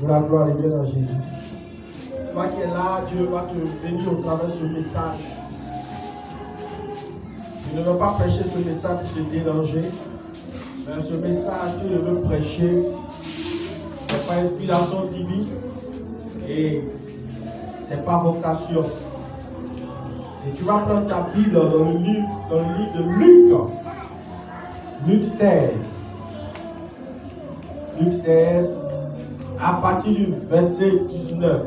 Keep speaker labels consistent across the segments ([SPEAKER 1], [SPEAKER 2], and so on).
[SPEAKER 1] La gloire est bien à Jésus. Toi qui es là, Dieu va te bénir au travers de ce message. Tu ne veux pas prêcher ce message pour te déranger, mais ce message, tu le veux prêcher. C'est pas inspiration divine et c'est pas vocation. Et tu vas prendre ta Bible dans le livre de Luc. Luc 16. Luc 16. À partir du verset 19.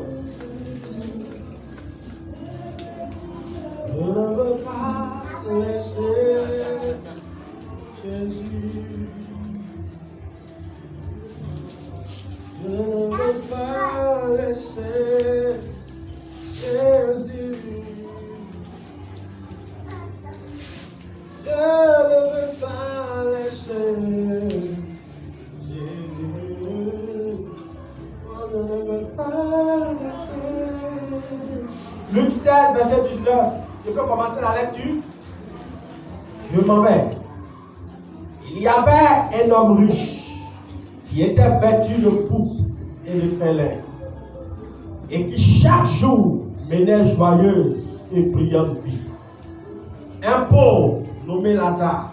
[SPEAKER 1] Je ne veux pas laisser Jésus. Je ne veux pas laisser Jésus. Je ne veux pas laisser Luc 16, verset 19. Je peux commencer la lecture? Je m'en vais. Il y avait un homme riche qui était vêtu de pourpre et de pèlerin et qui chaque jour menait joyeuse et brillante vie. Un pauvre nommé Lazare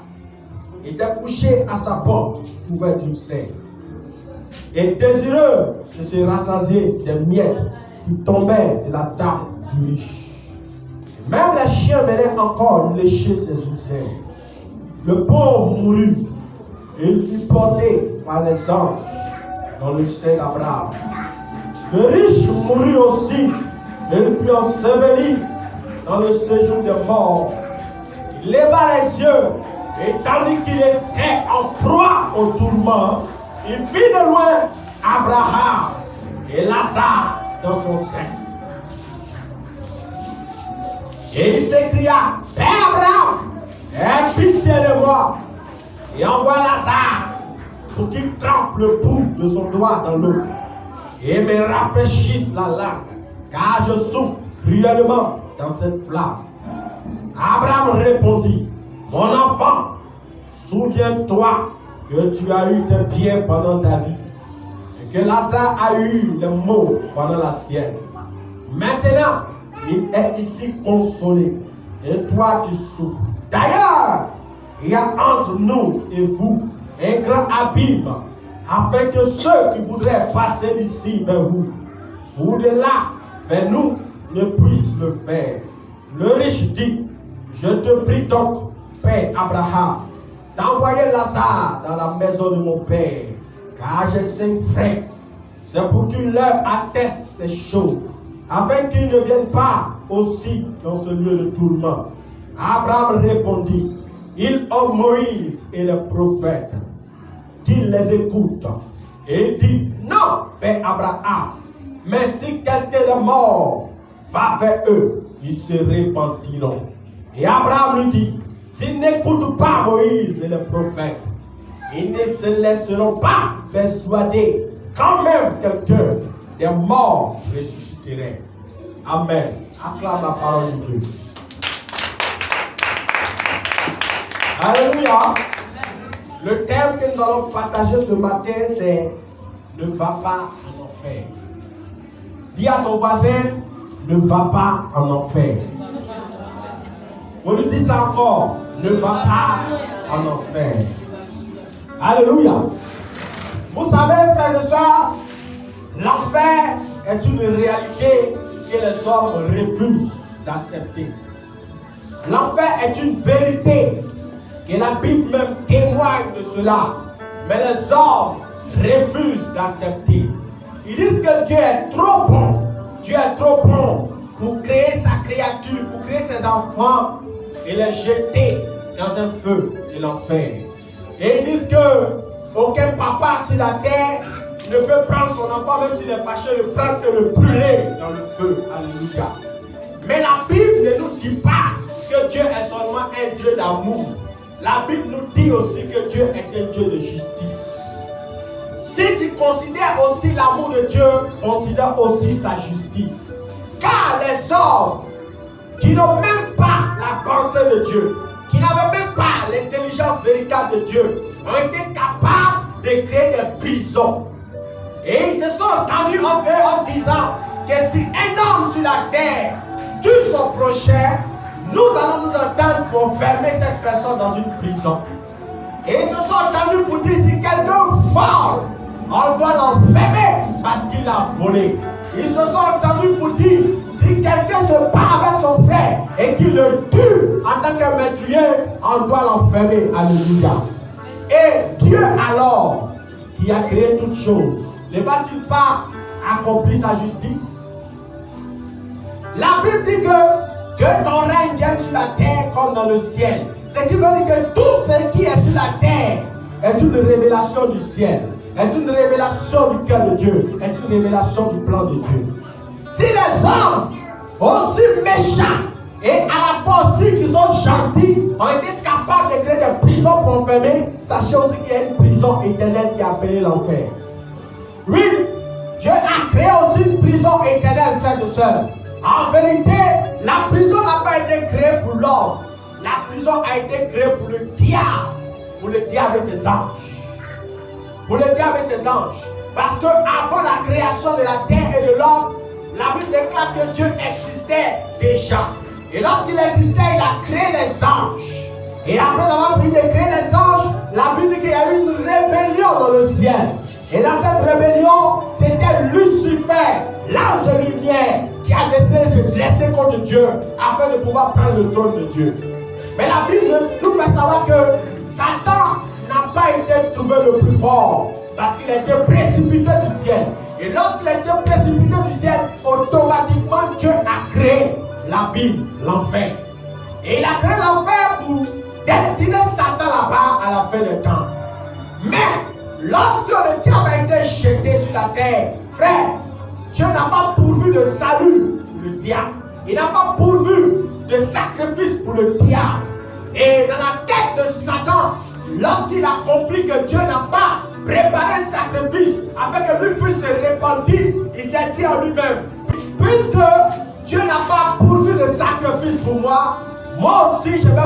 [SPEAKER 1] était couché à sa porte couvert d'une cerne et désireux de se rassasier des miettes qui tombaient de la table du riche. Même les chiens venaient encore lécher ses ulcères. Le pauvre mourut et il fut porté par les anges dans le sein d'Abraham. Le riche mourut aussi et il fut enseveli dans le séjour des morts. Il leva les yeux et tandis qu'il était en proie au tourment, il vit de loin Abraham et Lazare dans son sein. Et il s'écria, Père Abraham, aie pitié de moi et envoie Lazare pour qu'il trempe le bout de son doigt dans l'eau et me rafraîchisse la langue, car je souffre cruellement dans cette flamme. Abraham répondit, mon enfant, souviens-toi que tu as eu tes biens pendant ta vie et que Lazare a eu les maux pendant la sienne. Maintenant, il est ici consolé et toi tu souffres. D'ailleurs, il y a entre nous et vous un grand abîme afin que ceux qui voudraient passer d'ici vers vous ou de là vers nous ne puissent le faire. Le riche dit, je te prie donc, Père Abraham, d'envoyer Lazare dans la maison de mon père, car j'ai 5 frères. C'est pour qu'il leur atteste ces choses, afin qu'ils ne viennent pas aussi dans ce lieu de tourment. Abraham répondit, ils ont Moïse et les prophètes, qu'ils les écoutent. Et il dit, non, Père Abraham, mais si quelqu'un de mort va vers eux, ils se repentiront. Et Abraham lui dit, s'ils n'écoutent pas Moïse et les prophètes, ils ne se laisseront pas persuader quand même quelqu'un des morts ressusciterait. Amen. Acclame la parole de Dieu. Alléluia. Le thème que nous allons partager ce matin, c'est ne va pas en enfer. Dis à ton voisin, ne va pas en enfer. On lui dit ça encore, ne va pas en enfer. Alléluia. Vous savez, frères et sœurs, l'enfer est une réalité que les hommes refusent d'accepter. L'enfer est une vérité que la Bible même témoigne de cela. Mais les hommes refusent d'accepter. Ils disent que Dieu est trop bon. Dieu est trop bon pour créer sa créature, pour créer ses enfants et les jeter dans un feu de l'enfer. Et ils disent que aucun papa sur la terre ne peut prendre son enfant, même s'il est fâché, le prendre et le brûler dans le feu. Alléluia. Mais la Bible ne nous dit pas que Dieu est seulement un Dieu d'amour. La Bible nous dit aussi que Dieu est un Dieu de justice. Si tu considère aussi l'amour de Dieu, considère aussi sa justice. Car les hommes qui n'ont même pas la pensée de Dieu, qui n'avaient même pas l'intelligence véritable de Dieu, ont été capables de créer des prisons. Et ils se sont entendus en eux en disant que si un homme sur la terre tue son prochain, nous allons nous entendre pour fermer cette personne dans une prison. Et ils se sont entendus pour dire si quelqu'un vole, on doit l'enfermer parce qu'il a volé. Ils se sont entendus pour dire si quelqu'un se bat avec son frère et qu'il le tue en tant que meurtrier, on doit l'enfermer. Alléluia. Et Dieu alors, qui a créé toutes choses, ne va-t-il pas accomplir sa justice? La Bible dit que ton règne vienne sur la terre comme dans le ciel. Ce qui veut dire que tout ce qui est sur la terre est une révélation du ciel, est une révélation du cœur de Dieu, est une révélation du plan de Dieu. Si les hommes aussi méchants et à la fois aussi qui sont gentils ont été capables de créer des prisons pour enfermer, sachez aussi qu'il y a une prison éternelle qui est appelée l'enfer. Oui, Dieu a créé aussi une prison éternelle, frères et sœurs. En vérité, la prison n'a pas été créée pour l'homme. La prison a été créée pour le diable et ses anges. Pour le diable et ses anges. Parce que avant la création de la terre et de l'homme, la Bible déclare que Dieu existait déjà. Et lorsqu'il existait, il a créé les anges. Et après avoir fini de créer les anges, la Bible dit qu'il y a eu une rébellion dans le ciel. Et dans cette rébellion, c'était Lucifer, l'ange de lumière, qui a décidé de se dresser contre Dieu afin de pouvoir prendre le trône de Dieu. Mais la Bible nous fait savoir que Satan n'a pas été trouvé le plus fort parce qu'il a été précipité du ciel. Et lorsqu'il a été précipité du ciel, automatiquement Dieu a créé l'abîme, l'enfer. Et il a créé l'enfer pour destiner Satan là-bas à la fin des temps. Mais lorsque le diable a été jeté sur la terre, frère, Dieu n'a pas pourvu de salut pour le diable. Il n'a pas pourvu de sacrifice pour le diable. Et dans la tête de Satan, lorsqu'il a compris que Dieu n'a pas préparé un sacrifice afin que lui puisse se repentir, il s'est dit en lui-même, puisque Dieu n'a pas pourvu de sacrifice pour moi, moi aussi je vais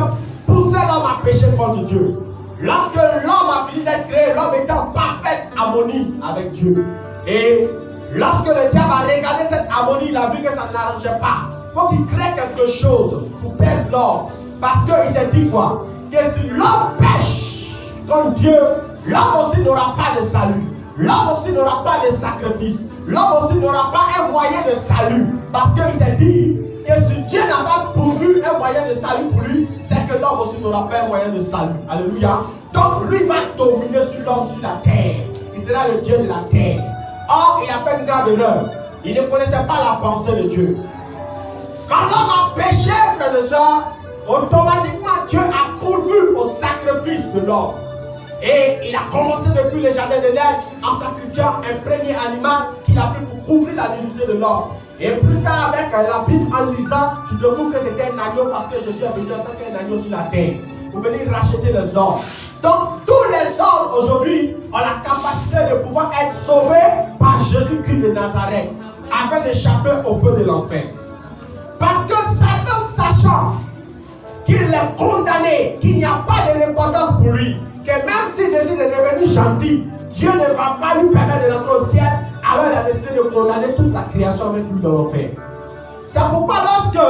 [SPEAKER 1] pousser l'homme à pécher contre Dieu. Lorsque l'homme a fini d'être créé, l'homme était en parfaite harmonie avec Dieu. Et lorsque le diable a regardé cette harmonie, il a vu que ça ne l'arrangeait pas. Il faut qu'il crée quelque chose pour perdre l'homme. Parce qu'il s'est dit quoi? Que si l'homme pêche contre Dieu, l'homme aussi n'aura pas de salut. L'homme aussi n'aura pas de sacrifice. L'homme aussi n'aura pas un moyen de salut. Parce qu'il s'est dit que si Dieu n'a pas pourvu un moyen de salut pour lui, c'est que l'homme aussi n'aura pas un moyen de salut. Alléluia. Donc lui va dominer sur l'homme sur la terre. Il sera le Dieu de la terre. Or, il a fait une grave erreur. Il ne connaissait pas la pensée de Dieu. Quand l'homme a péché, frères et sœurs, automatiquement Dieu a pourvu au sacrifice de l'homme. Et il a commencé depuis le jardin d'Éden en sacrifiant un premier animal qu'il a pris pour couvrir la nudité de l'homme. Et plus tard, avec la Bible en lisant, tu découvres que c'était un agneau parce que Jésus est venu en tant qu'un agneau sur la terre pour venir racheter les hommes. Donc, tous les hommes aujourd'hui ont la capacité de pouvoir être sauvés par Jésus-Christ de Nazareth afin d'échapper au feu de l'enfer. Parce que Satan, sachant qu'il est condamné, qu'il n'y a pas de repentance pour lui, que même s'il décide de devenir gentil, Dieu ne va pas lui permettre de rentrer au ciel, alors il a décidé de condamner toute la création avec lui dans l'enfer. C'est pourquoi lorsque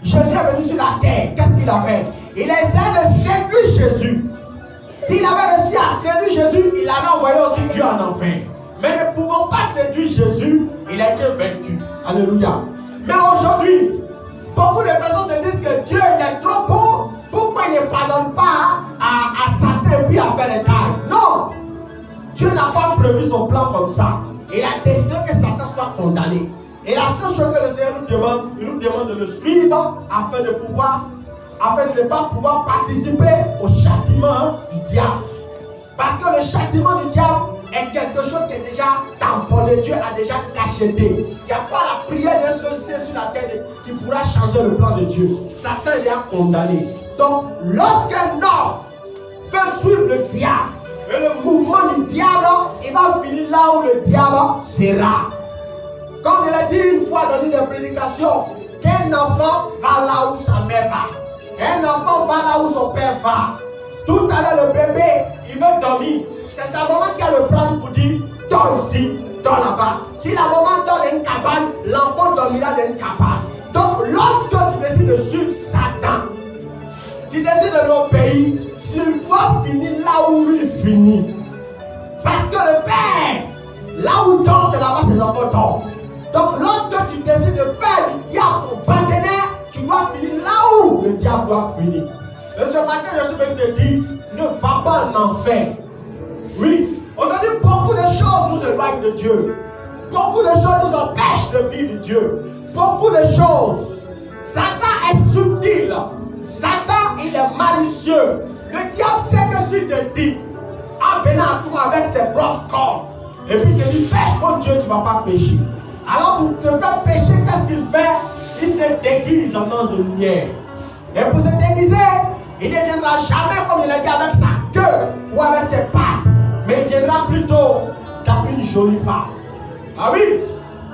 [SPEAKER 1] Jésus est venu sur la terre, qu'est-ce qu'il a fait? Il a essayé de séduire Jésus. S'il avait réussi à séduire Jésus, il allait envoyer aussi Dieu en enfer. Mais ne pouvant pas séduire Jésus, il a été vaincu. Alléluia. Mais aujourd'hui, beaucoup de personnes se disent que Dieu est trop bon. Pourquoi il ne pardonne pas à Satan et puis à faire les tailles? Non. Dieu n'a pas prévu son plan comme ça. Il a décidé que Satan soit condamné. Et la seule chose que le Seigneur nous demande, il nous demande de le suivre afin de ne pas pouvoir participer au châtiment du diable. Parce que le châtiment du diable est quelque chose qui est déjà tamponné. Dieu a déjà cacheté. Il n'y a pas la prière d'un seul ciel sur la terre qui pourra changer le plan de Dieu. Satan est condamné. Donc, lorsqu'un homme peut suivre le diable Et le mouvement du diable, il va finir là où le diable sera. Comme je l'ai dit une fois dans une des prédications, qu'un enfant va là où sa mère va. Un enfant va là où son père va. Tout à l'heure, le bébé, il veut dormir. C'est sa maman qui a le plan pour dire, dors ici, dors là-bas. Si la maman dort dans une cabane, l'enfant dormira dans une cabane. Donc, lorsque tu décides de suivre Satan, tu décides de l'obéir, tu dois finir là où lui finit. Parce que le père, là où dort, c'est là-bas ses enfants dorment. Donc, lorsque tu décides de faire du diable ton partenaire, tu dois finir là où le diable doit finir. Et ce matin, je suis venu te dire, ne va pas en enfer. Oui, aujourd'hui, beaucoup de choses nous éloignent de Dieu. Beaucoup de choses nous empêchent de vivre Dieu. Beaucoup de choses. Satan est subtil. Satan, il est malicieux. Le diable sait que si te dit, en venant à toi avec ses grosses cordes, et puis te dit, pêche contre Dieu, tu ne vas pas pécher. Alors pour te faire pécher, qu'est-ce qu'il fait? Il se déguise en ange de lumière. Et pour se déguiser, il ne viendra jamais, comme il a dit, avec sa queue ou avec ses pattes. Mais il viendra plutôt dans une jolie femme. Ah oui,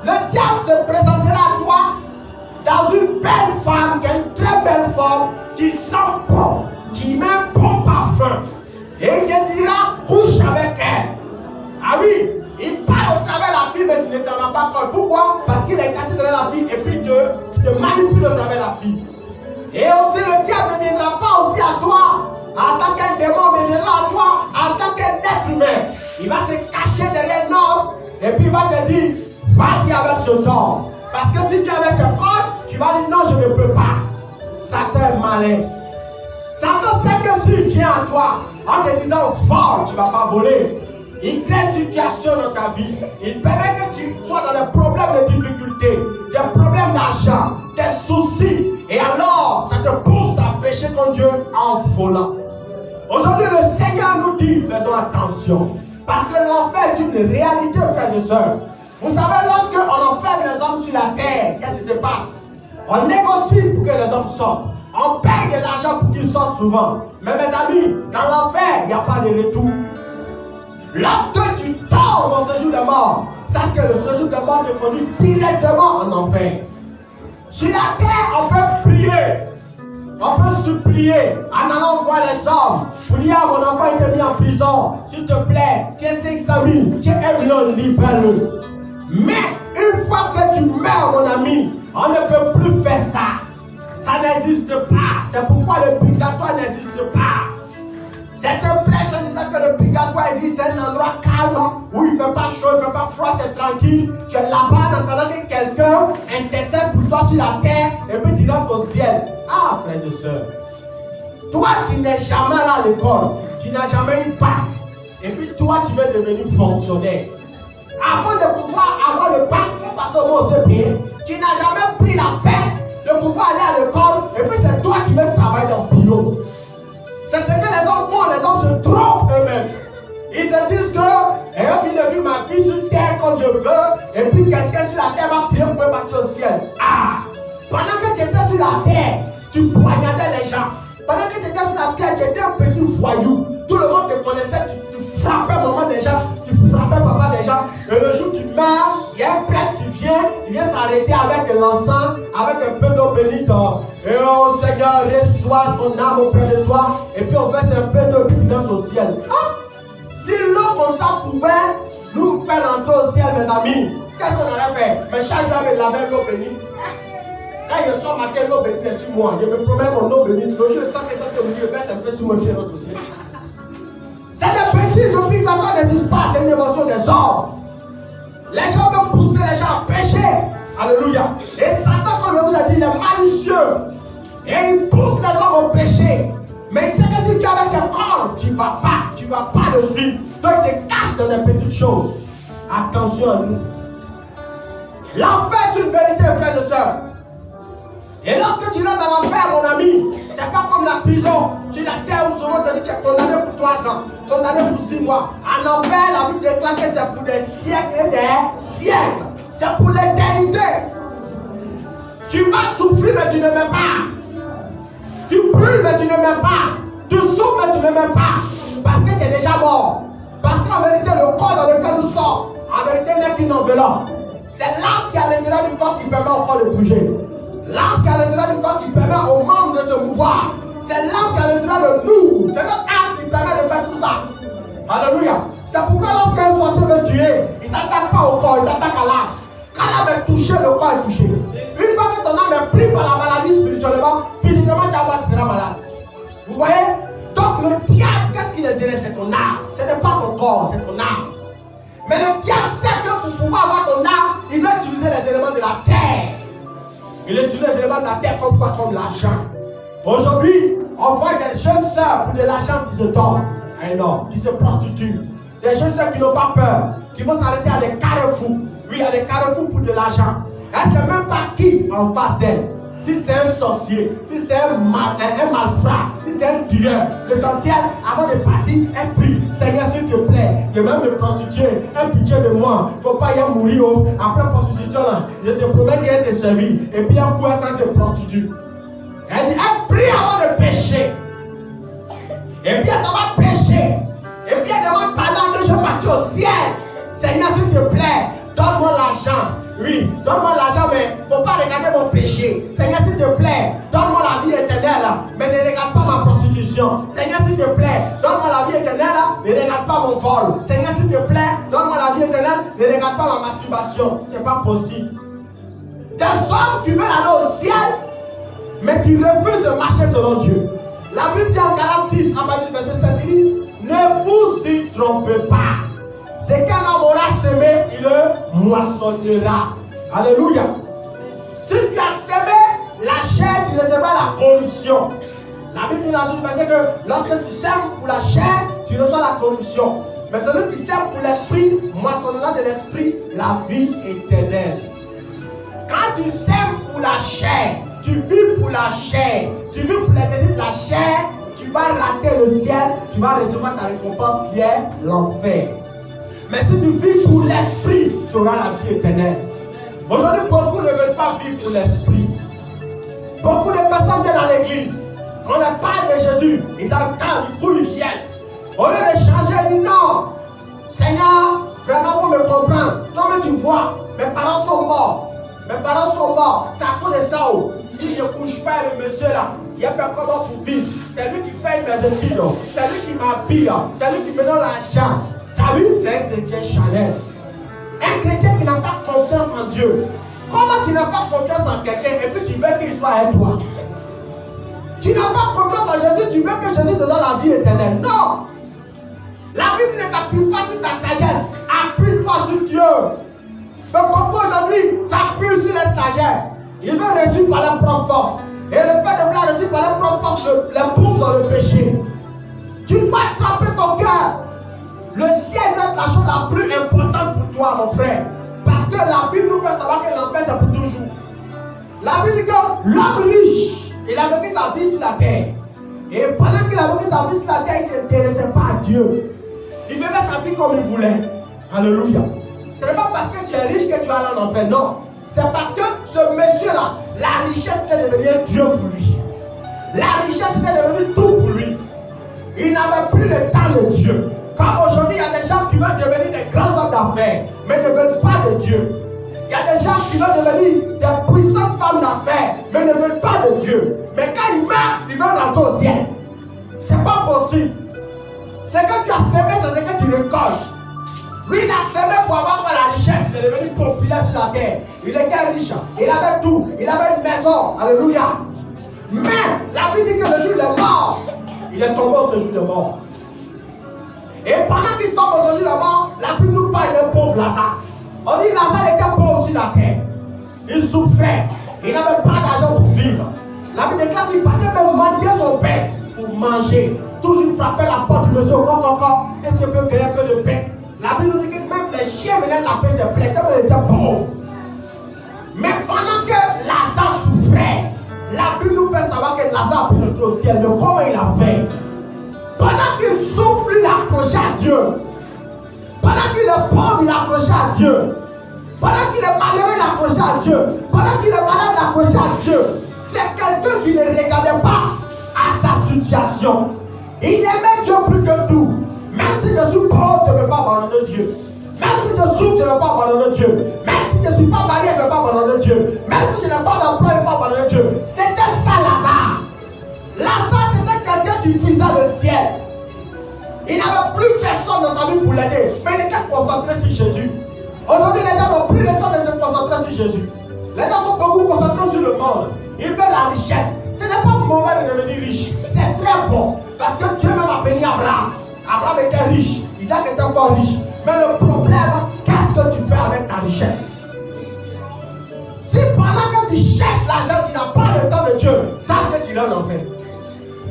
[SPEAKER 1] le diable se présentera à toi dans une belle femme, qui est une très belle femme, qui sent bon, qui met un bon parfum. Et il te dira, couche avec elle. Ah oui, il parle au travers de la fille, mais tu ne t'en rends pas compte. Pourquoi? Parce qu'il est caché dans la fille et puis tu te manipules au travers de la fille. Et aussi le diable ne viendra pas aussi à toi en tant qu'un démon, mais viendra à toi en tant qu'un être humain. Il va se cacher derrière un homme et puis il va te dire, vas-y avec ce homme. Parce que si tu es avec ce corps, tu vas dire non, je ne peux pas. Satan est malin. Satan sait que s'il vient à toi en te disant fort, tu ne vas pas voler. Il crée une situation dans ta vie. Il permet que tu sois dans des problèmes de difficultés, des problèmes d'argent, des soucis. Et alors, ça te pousse à pécher contre Dieu en volant. Aujourd'hui, le Seigneur nous dit, faisons attention. Parce que l'enfer est une réalité, frères et sœurs. Vous savez, lorsque on enferme les hommes sur la terre, qu'est-ce qui se passe? On négocie pour que les hommes sortent. On paye de l'argent pour qu'ils sortent souvent. Mais mes amis, dans l'enfer, il n'y a pas de retour. Lorsque tu tombes au séjour de mort, sache que le séjour de mort te conduit directement en enfer. Sur la terre, on peut prier, on peut supplier en allant voir les hommes. Pour dire, mon enfant était mis en prison, s'il te plaît, tiens 500 000, tiens 1 million, libère-le. Mais une fois que tu meurs, mon ami, on ne peut plus faire ça. Ça n'existe pas. C'est pourquoi le purgatoire n'existe pas. C'est un prêche en disant que le purgatoire existe, c'est un endroit calme où il ne fait pas chaud, il ne fait pas froid, c'est tranquille. Tu es là-bas en attendant que quelqu'un intercède pour toi sur la terre et puis tu rentres au ciel. Ah, frères et sœurs, toi tu n'es jamais là à l'école, tu n'as jamais eu bac, et puis toi tu veux devenir fonctionnaire. Avant de pouvoir avoir le bac pour passer au monde CP, tu n'as jamais pris la peine de pouvoir aller à l'école, et puis c'est toi qui veux travailler dans le bureau. C'est ce que les hommes font, les hommes se trompent eux-mêmes. Ils se disent que, et un fil de vie ma vie sur terre comme je veux, et puis quelqu'un sur la terre va prier pour me battre au ciel. Ah! Pendant que tu étais sur la terre, tu poignardais les gens. Pendant que tu étais sur la terre, tu étais un petit voyou. Tout le monde te connaissait, tu frappais maman des gens, tu frappais papa des gens. Et le jour où tu meurs, il y a un prêtre qui vient, il vient s'arrêter avec l'encens, avec un peu d'eau bénite. Et oh Seigneur, reçois son âme auprès de toi. Et puis on verse un peu d'eau et puis tu rentres au ciel. Ah! Si l'eau comme ça pouvait nous faire rentrer au ciel, mes amis, qu'est-ce qu'on aurait fait? Mais chaque jour, me laver l'eau bénite. Quand je sors matin, l'eau bénite est sur moi. Je me promets mon eau bénite. Le jour sans que ça te me verse un peu sur mon pied, rentre au ciel. C'est des petits obligations des espaces, c'est une émotion des hommes. Les gens veulent pousser les gens à pécher. Alléluia. Et Satan, comme je vous ai dit, il est malicieux. Et il pousse les hommes au péché. Mais il sait que si tu as avec ses corps, tu ne vas pas le suivre. Donc il se cache dans des petites choses. Attention à nous. L'enfer est une vérité, frères et sœurs. Et lorsque tu rentres dans l'enfer, mon ami, c'est pas comme la prison. Sur la terre où souvent tu dis tu es condamné pour 3 ans, condamné pour 6 mois. En enfer, la Bible déclare que c'est pour des siècles et des siècles. C'est pour l'éternité. Tu vas souffrir, mais tu ne meurs pas. Tu brûles, mais tu ne meurs pas. Tu souffres, mais tu ne meurs pas. Parce que tu es déjà mort. qu'en vérité, le corps dans lequel nous sommes, en vérité, n'est qu'une enveloppe. C'est l'âme qui est à l'intérieur du corps qui permet au corps de bouger. L'âme qui est à l'intérieur du corps qui permet aux membres de se mouvoir. C'est l'âme qui est à l'intérieur de nous. C'est notre âme qui permet de faire tout ça. Alléluia. C'est pourquoi lorsqu'un sorcier veut tuer, il ne s'attaque pas au corps, il s'attaque à l'âme. Quand l'âme est touchée, le corps est touché. Une fois que ton âme est prise par la maladie spirituellement, physiquement, tu vas voir que tu seras malade. Vous voyez? Donc le diable, qu'est-ce qu'il intéresse? C'est ton âme. Ce n'est pas ton corps, c'est ton âme. Mais le diable sait que pour pouvoir avoir ton âme, il doit utiliser les éléments de la terre. Il utilise les éléments de la terre comme quoi? Comme l'argent. Aujourd'hui, on voit des jeunes sœurs pour de l'argent qui se donnent à un homme, qui se prostituent. Des jeunes sœurs qui n'ont pas peur, qui vont s'arrêter à des carrefours. Oui, à des carrefours pour de l'argent. Elle ne sait même pas qui en face d'elle. Si c'est un sorcier, si c'est un malfrat, si c'est un tueur, l'essentiel, avant de partir, elle prie. Seigneur, s'il te plaît, je vais me prostituer, aie pitié de moi. Il ne faut pas y mourir. Oh. Après prostitution, là, je te promets qu'elle te servir. Et puis, un coup, elle se prostitue. Elle prie avant de pécher. Et puis, elle s'en va pécher. Et puis, elle demande pendant que je parte au ciel. Seigneur, s'il te plaît, donne-moi l'argent. Oui, donne-moi l'argent, mais il ne faut pas regarder mon péché. Seigneur, s'il te plaît, donne-moi la vie éternelle, mais ne regarde pas ma prostitution. Seigneur, s'il te plaît, donne-moi la vie éternelle, ne regarde pas mon vol. Seigneur, s'il te plaît, donne-moi la vie éternelle, ne regarde pas ma masturbation. Ce n'est pas possible. Des hommes qui veulent aller au ciel, mais qui refusent de marcher selon Dieu. La Bible dit en Galates 6, à partir du verset 7, il dit, ne vous y trompez pas. C'est qu'un homme aura semé, il le moissonnera. Alléluia. Si tu as semé la chair, tu recevras la corruption. La Bible dit dans une verset que lorsque tu sèmes pour la chair, tu reçois la corruption. Mais celui qui sème pour l'esprit, moissonnera de l'esprit la vie éternelle. Quand tu sèmes pour la chair, tu vis pour la chair, tu vis pour les désirs de la chair, tu vas rater le ciel, tu vas recevoir ta récompense qui est l'enfer. Mais si tu vis pour l'esprit, tu auras la vie éternelle. Aujourd'hui, beaucoup ne veulent pas vivre pour l'esprit. Beaucoup de personnes viennent à l'église. Quand on parle de Jésus, ils entendent, ils viennent. Au lieu de changer, ils disent non. Seigneur, vraiment, il faut me comprendre. Toi, mais tu vois, mes parents sont morts. Mes parents sont morts. C'est à cause de ça. Si je ne couche pas le monsieur là, il a fait comment pour vivre. C'est lui qui paye mes études. C'est lui qui m'habille. C'est lui qui me donne l'argent. T'as vu? C'est un chrétien chanel. Un chrétien qui n'a pas confiance en Dieu. Comment tu n'as pas confiance en quelqu'un et puis tu veux qu'il soit avec toi? Tu n'as pas confiance en Jésus, tu veux que Jésus te donne la vie éternelle. Non! La Bible ne t'appuie pas sur ta sagesse. Appuie-toi sur Dieu. Mais beaucoup aujourd'hui s'appuient sur la sagesse. Ils veulent réussir par leur propre force. Et le fait de vouloir réussir par leur propre force les pousse dans le péché. Tu dois tremper ton cœur. Le ciel doit être la chose la plus importante pour toi, mon frère. Parce que la Bible nous fait savoir que l'enfer c'est pour toujours. La Bible dit que l'homme riche, il a vécu sa vie sur la terre. Et pendant qu'il a vécu sa vie sur la terre, il ne s'intéressait pas à Dieu. Il vivait sa vie comme il voulait. Alléluia. Ce n'est pas parce que tu es riche que tu vas aller en enfer, non. C'est parce que ce monsieur-là, la richesse était devenue un Dieu pour lui. La richesse était devenue tout pour lui. Il n'avait plus le temps de Dieu. Comme aujourd'hui, il y a des gens qui veulent devenir des grands hommes d'affaires, mais ne veulent pas de Dieu. Il y a des gens qui veulent devenir des puissantes femmes d'affaires, mais ne veulent pas de Dieu. Mais quand ils meurent, ils veulent rentrer au ciel. C'est pas possible. Ce que tu as semé, c'est ce que tu récoltes. Lui, il a semé pour avoir la richesse, il est devenu populaire sur la terre. Il était riche, il avait tout, il avait une maison. Alléluia. Mais la Bible dit que le jour il est mort, il est tombé au séjour de mort. Et pendant qu'il tombe au séjour de mort, la Bible nous parle d'un pauvre Lazare. On dit Lazare était pauvre sur la terre. Il souffrait, il n'avait pas d'argent pour vivre. La Bible déclare qu'il partait même mendier son pain pour manger. Toujours il frappait la porte du monsieur au corps. Est-ce que je peux gagner un peu de pain? La Bible nous dit que même les chiens venaient laper ses plaies, comme il était pauvre. Mais pendant que Lazare souffrait, la Bible nous fait savoir que Lazare a pu rentrer au ciel. Mais comment il a fait? Pendant qu'il souffre, il accroché à Dieu. Pendant qu'il est pauvre, il accroché à Dieu. Pendant qu'il est malheureux, il accroché à Dieu. Pendant qu'il est malade, il accroché à Dieu. C'est quelqu'un qui ne regardait pas à sa situation. Il aimait Dieu plus que tout. Même si je suis pauvre, je ne vais pas abandonner Dieu. Même si je souffre, je ne vais pas abandonner Dieu. Même si je ne suis pas marié, je ne vais pas abandonner Dieu. Même si je n'ai pas d'emploi, je ne vais pas abandonner Dieu. C'était ça Lazare. Lazare, c'était quelqu'un qui visait le ciel. Il n'avait plus personne dans sa vie pour l'aider. Mais il était concentré sur Jésus. Aujourd'hui, les gens n'ont plus le temps de se concentrer sur Jésus. Les gens sont beaucoup concentrés sur le monde. Ils veulent la richesse. Ce n'est pas mauvais de devenir riche. C'est très bon. Parce que Dieu même a béni Abraham. Abraham était riche. Isaac était encore riche. Mais le problème, qu'est-ce que tu fais avec ta richesse? Si pendant que tu cherches l'argent, tu n'as pas le temps de Dieu, sache que tu iras en enfer.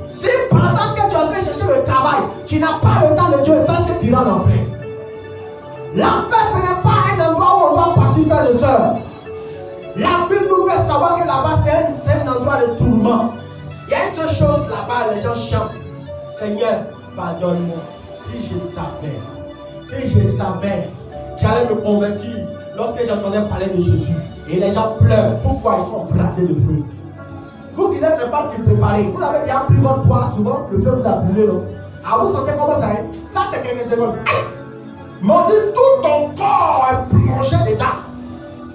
[SPEAKER 1] Si pendant que tu es en train de chercher le travail, tu n'as pas le temps de Dieu, sache que tu iras en enfer. L'enfer, ce n'est pas un endroit où on doit partir, frères et sœurs. La Bible nous fait savoir que là-bas, c'est un endroit de tourment. Il y a une seule chose là-bas, les gens chantent. Seigneur, pardonne-moi. Si je savais, j'allais me convertir lorsque j'entendais parler de Jésus. Et les gens pleurent. Pourquoi ils sont embrasés de feu? Vous qui êtes pas plus préparés, vous avez déjà pris votre poids, souvent le feu vous a brûlé, non? Ah, vous sentez comment ça est? Ça, c'est quelques secondes. Mon Dieu, tout ton corps est plongé dedans.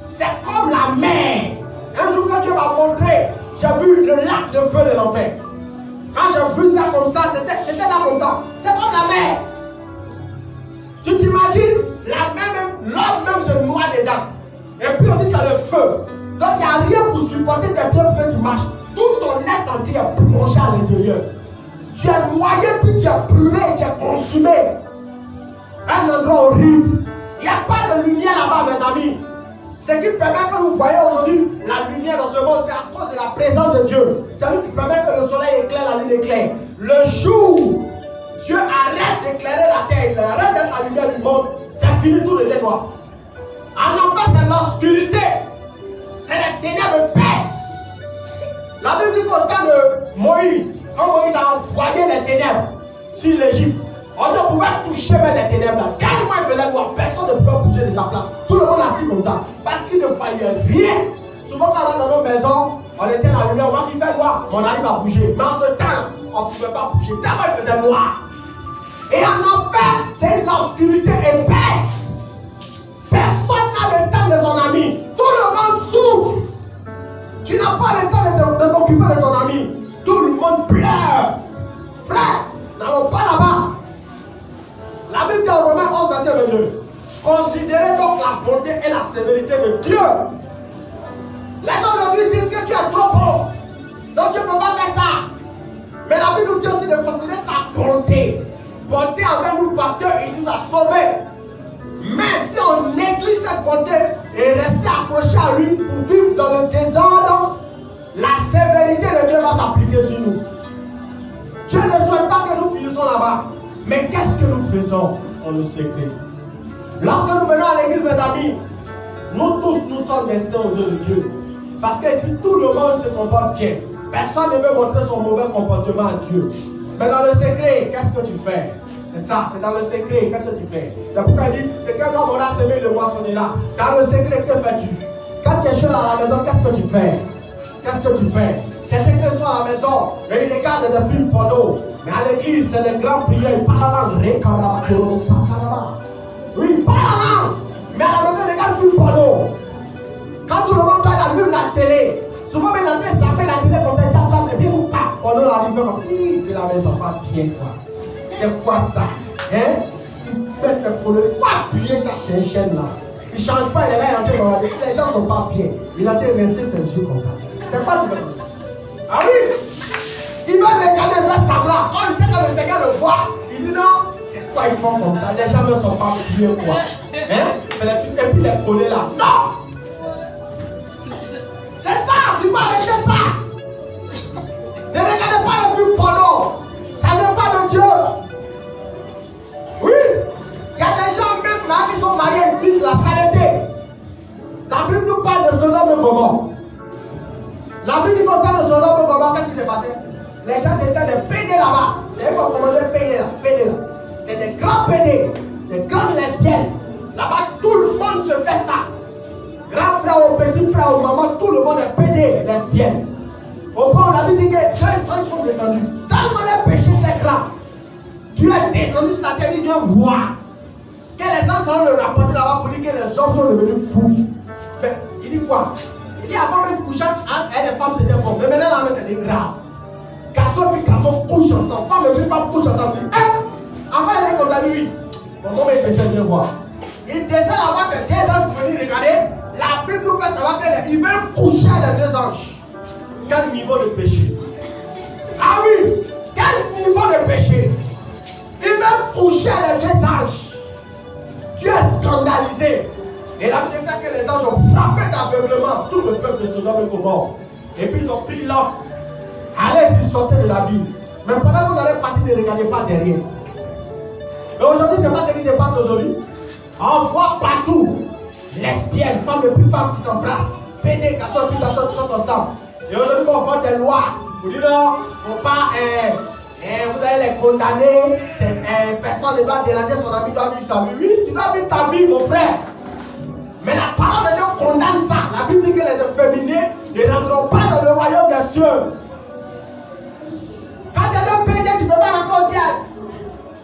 [SPEAKER 1] C'est comme la mer. Un jour, quand Dieu m'a montré, j'ai vu le lac de feu de l'enfer. Quand j'ai vu ça comme ça, c'était là comme ça. C'est comme la mer. Tu t'imagines, la mer même, l'autre même se noie dedans. Et puis on dit c'est le feu. Donc il n'y a rien pour supporter tes pieds pour que tu marches. Tout ton être entier est plongé à l'intérieur. Tu es noyé, puis tu es brûlé, tu es consumé. Un endroit horrible. Il n'y a pas de lumière là-bas, mes amis. Ce qui permet que vous voyez aujourd'hui la lumière dans ce monde, c'est à cause de la présence de Dieu. C'est lui qui permet que le soleil éclaire, la lune éclaire. Le jour, Dieu arrête d'éclairer la terre, il arrête d'être la lumière du monde, c'est fini, tout devient noir. En enfer, c'est l'obscurité. C'est les ténèbres épaisses. La Bible dit qu'au temps de Moïse, quand Moïse a envoyé les ténèbres sur l'Égypte, on ne pouvait toucher même les ténèbres là. Quand il faisait noir, personne ne pouvait bouger de sa place. Tout le monde assis comme ça. Parce qu'il ne voyait rien. Souvent quand on rentre dans nos maisons, on était à la lumière, on voit qu'il fait noir, on arrive à bouger. Mais en ce temps, on ne pouvait pas bouger. Tellement il faisait noir. Et en enfer, c'est une obscurité épaisse. Personne n'a le temps de son ami. Tout le monde souffre. Tu n'as pas le temps de t'occuper de ton ami. Tout le monde pleure. Frère, n'allons pas là-bas. La Bible dit en Romains 11, verset 22. Considérez donc la bonté et la sévérité de Dieu. Les gens aujourd'hui disent que tu es trop bon. Donc tu ne peux pas faire ça. Mais la Bible nous dit aussi de considérer sa bonté. Bonté avec nous parce qu'il nous a sauvés. Mais si on néglige cette bonté et rester accroché à lui pour vivre dans le désordre, la sévérité de Dieu va s'appliquer sur nous. Dieu ne souhaite pas que nous finissons là-bas. Mais qu'est-ce que nous faisons dans le secret? Lorsque nous venons à l'église, mes amis, nous tous, nous sommes destinés aux yeux de Dieu. Parce que si tout le monde se comporte bien, personne ne veut montrer son mauvais comportement à Dieu. Mais dans le secret, qu'est-ce que tu fais? C'est ça, c'est dans le secret, qu'est-ce que tu fais? C'est pourquoi il dit, c'est qu'un homme aura semé, le moissonnera. Dans le secret, que fais-tu? Quand tu es seul à la maison, qu'est-ce que tu fais? Qu'est-ce que tu fais? Certains qui sont à la maison, mais ils regardent des films porno. Mais à l'église, c'est les grands prières, ils parlent la langue. Oui, ils parlent la langue. Mais à la maison, ils regardent des films porno. Quand tout le monde regarde même la télé, souvent, même l'entrée s'appelle la télé comme ça, et puis vous tapez, on arrive comme, c'est la maison, pas bien quoi. C'est quoi ça? Hein? Ils mettent le problème. Quoi bien ta chaîne là? Ils ne changent pas, il est là, il est en train de regarder. Les gens ne sont pas bien. Il est en train de rincer ses yeux comme ça. C'est pas du tout. Ah oui! Il va regarder vers semblant. Quand il sait que le Seigneur le voit, il dit non, c'est quoi ils font comme ça? Les gens ne sont pas bien quoi. Hein? Et puis les coller là. Non! C'est ça, tu vas arrêter ça. Ne regardez pas le plus porno. Ça ne vient pas de Dieu. Oui, il y a des gens même là qui sont mariés, ils vivent la saleté. La Bible nous parle de Sodome et Gomorrhe. La Bible dit qu'on parle de Sodome et Gomorrhe, qu'est-ce qui s'est passé? Les gens étaient des pédés là-bas. C'est eux qui ont commandé de payer là, pédés là. C'est des grands pédés, des grandes lesbiennes. Là-bas, tout le monde se fait ça. Grand frère ou petit frère ou maman, tout le monde est pédé, lesbienne. Au point, on a dit que Dieu et sang sont descendus. Tellement les péchés c'est grave. Dieu Dieu est descendu sur la terre, il vient voir que les anges sont le rapporter là-bas pour dire que les hommes sont devenus fous. Mais il dit quoi? Il dit avant même coucher entre elle et les femmes c'était bon. Mais maintenant là c'était grave. Garçon puis garçon couchent ensemble. Femme et femme couchent ensemble. Avant elle est comme ça, lui. Mon moment il descend, viens voir. Il descend là-bas, c'est deux anges pour venir regarder. La Bible nous fait savoir qu'ils veulent coucher les deux anges. Quel niveau de péché? Ah oui! Quel niveau de péché? Ils veulent coucher les deux anges. Tu es scandalisé. Et la Bible dit que les anges ont frappé d'aveuglement tout le peuple de Sodome et Gomorrhe. Et puis ils ont pris l'homme. Allez, ils sortaient de la ville. Mais pendant que vous allez partir, ne regardez pas derrière. Et aujourd'hui, c'est pas ce qui se passe aujourd'hui. On voit partout lesbiennes, femmes et plus femmes qui s'embrassent. PD, garçons, plus garçons qui sont ensemble. Et aujourd'hui, on voit des lois. Vous dites non, faut pas, vous allez les condamner. Personne ne doit déranger son ami, doit vivre sa vie. Oui, tu dois vivre ta vie, mon frère. Mais la parole de Dieu condamne ça. La Bible dit que les efféminés ne rentreront pas dans le royaume des cieux. Quand tu es un PD, tu ne peux pas rentrer au ciel.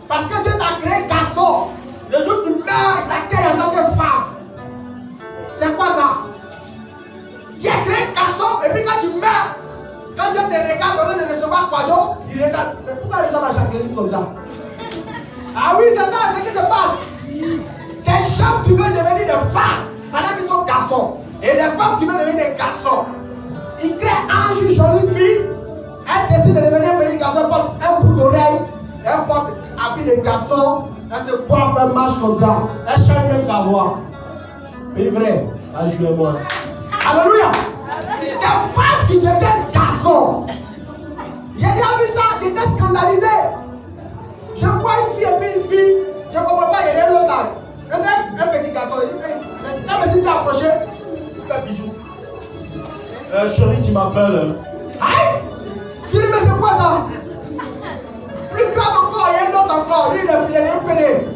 [SPEAKER 1] Parce que Dieu t'a créé garçon. Le jour où tu meurs, il t'a créé en tant que femme. C'est quoi ça? Tu es créé garçon et puis quand tu meurs, quand Dieu te regarde au lieu de recevoir cadeau, il regarde. Mais pourquoi recevoir Jacqueline comme ça? Ah oui, c'est ça, c'est ce qui se passe. Des gens qui veulent devenir des femmes pendant qu'ils sont garçons. Et des femmes qui veulent devenir des garçons. Ils créent une jolie fille. Elle décide de devenir un petit garçon. Elle porte un bout d'oreille. Elle porte un habit de garçon. Elle se coiffe, elle marche comme ça. Elle change même sa voix. Mais vrai, ajouez-moi. Alléluia. Des femmes qui deviennent garçons. J'ai déjà vu ça, j'étais scandalisé. Je vois une fille et puis une fille. Je ne comprends pas, il y a l'autre là. Un petit garçon, il dit, quand je me suis approché, il fait bisous. Chérie, tu m'appelles. Aïe! Je dis, mais c'est quoi ça? Plus grave encore, il y a un autre encore. Lui, il est un pédé.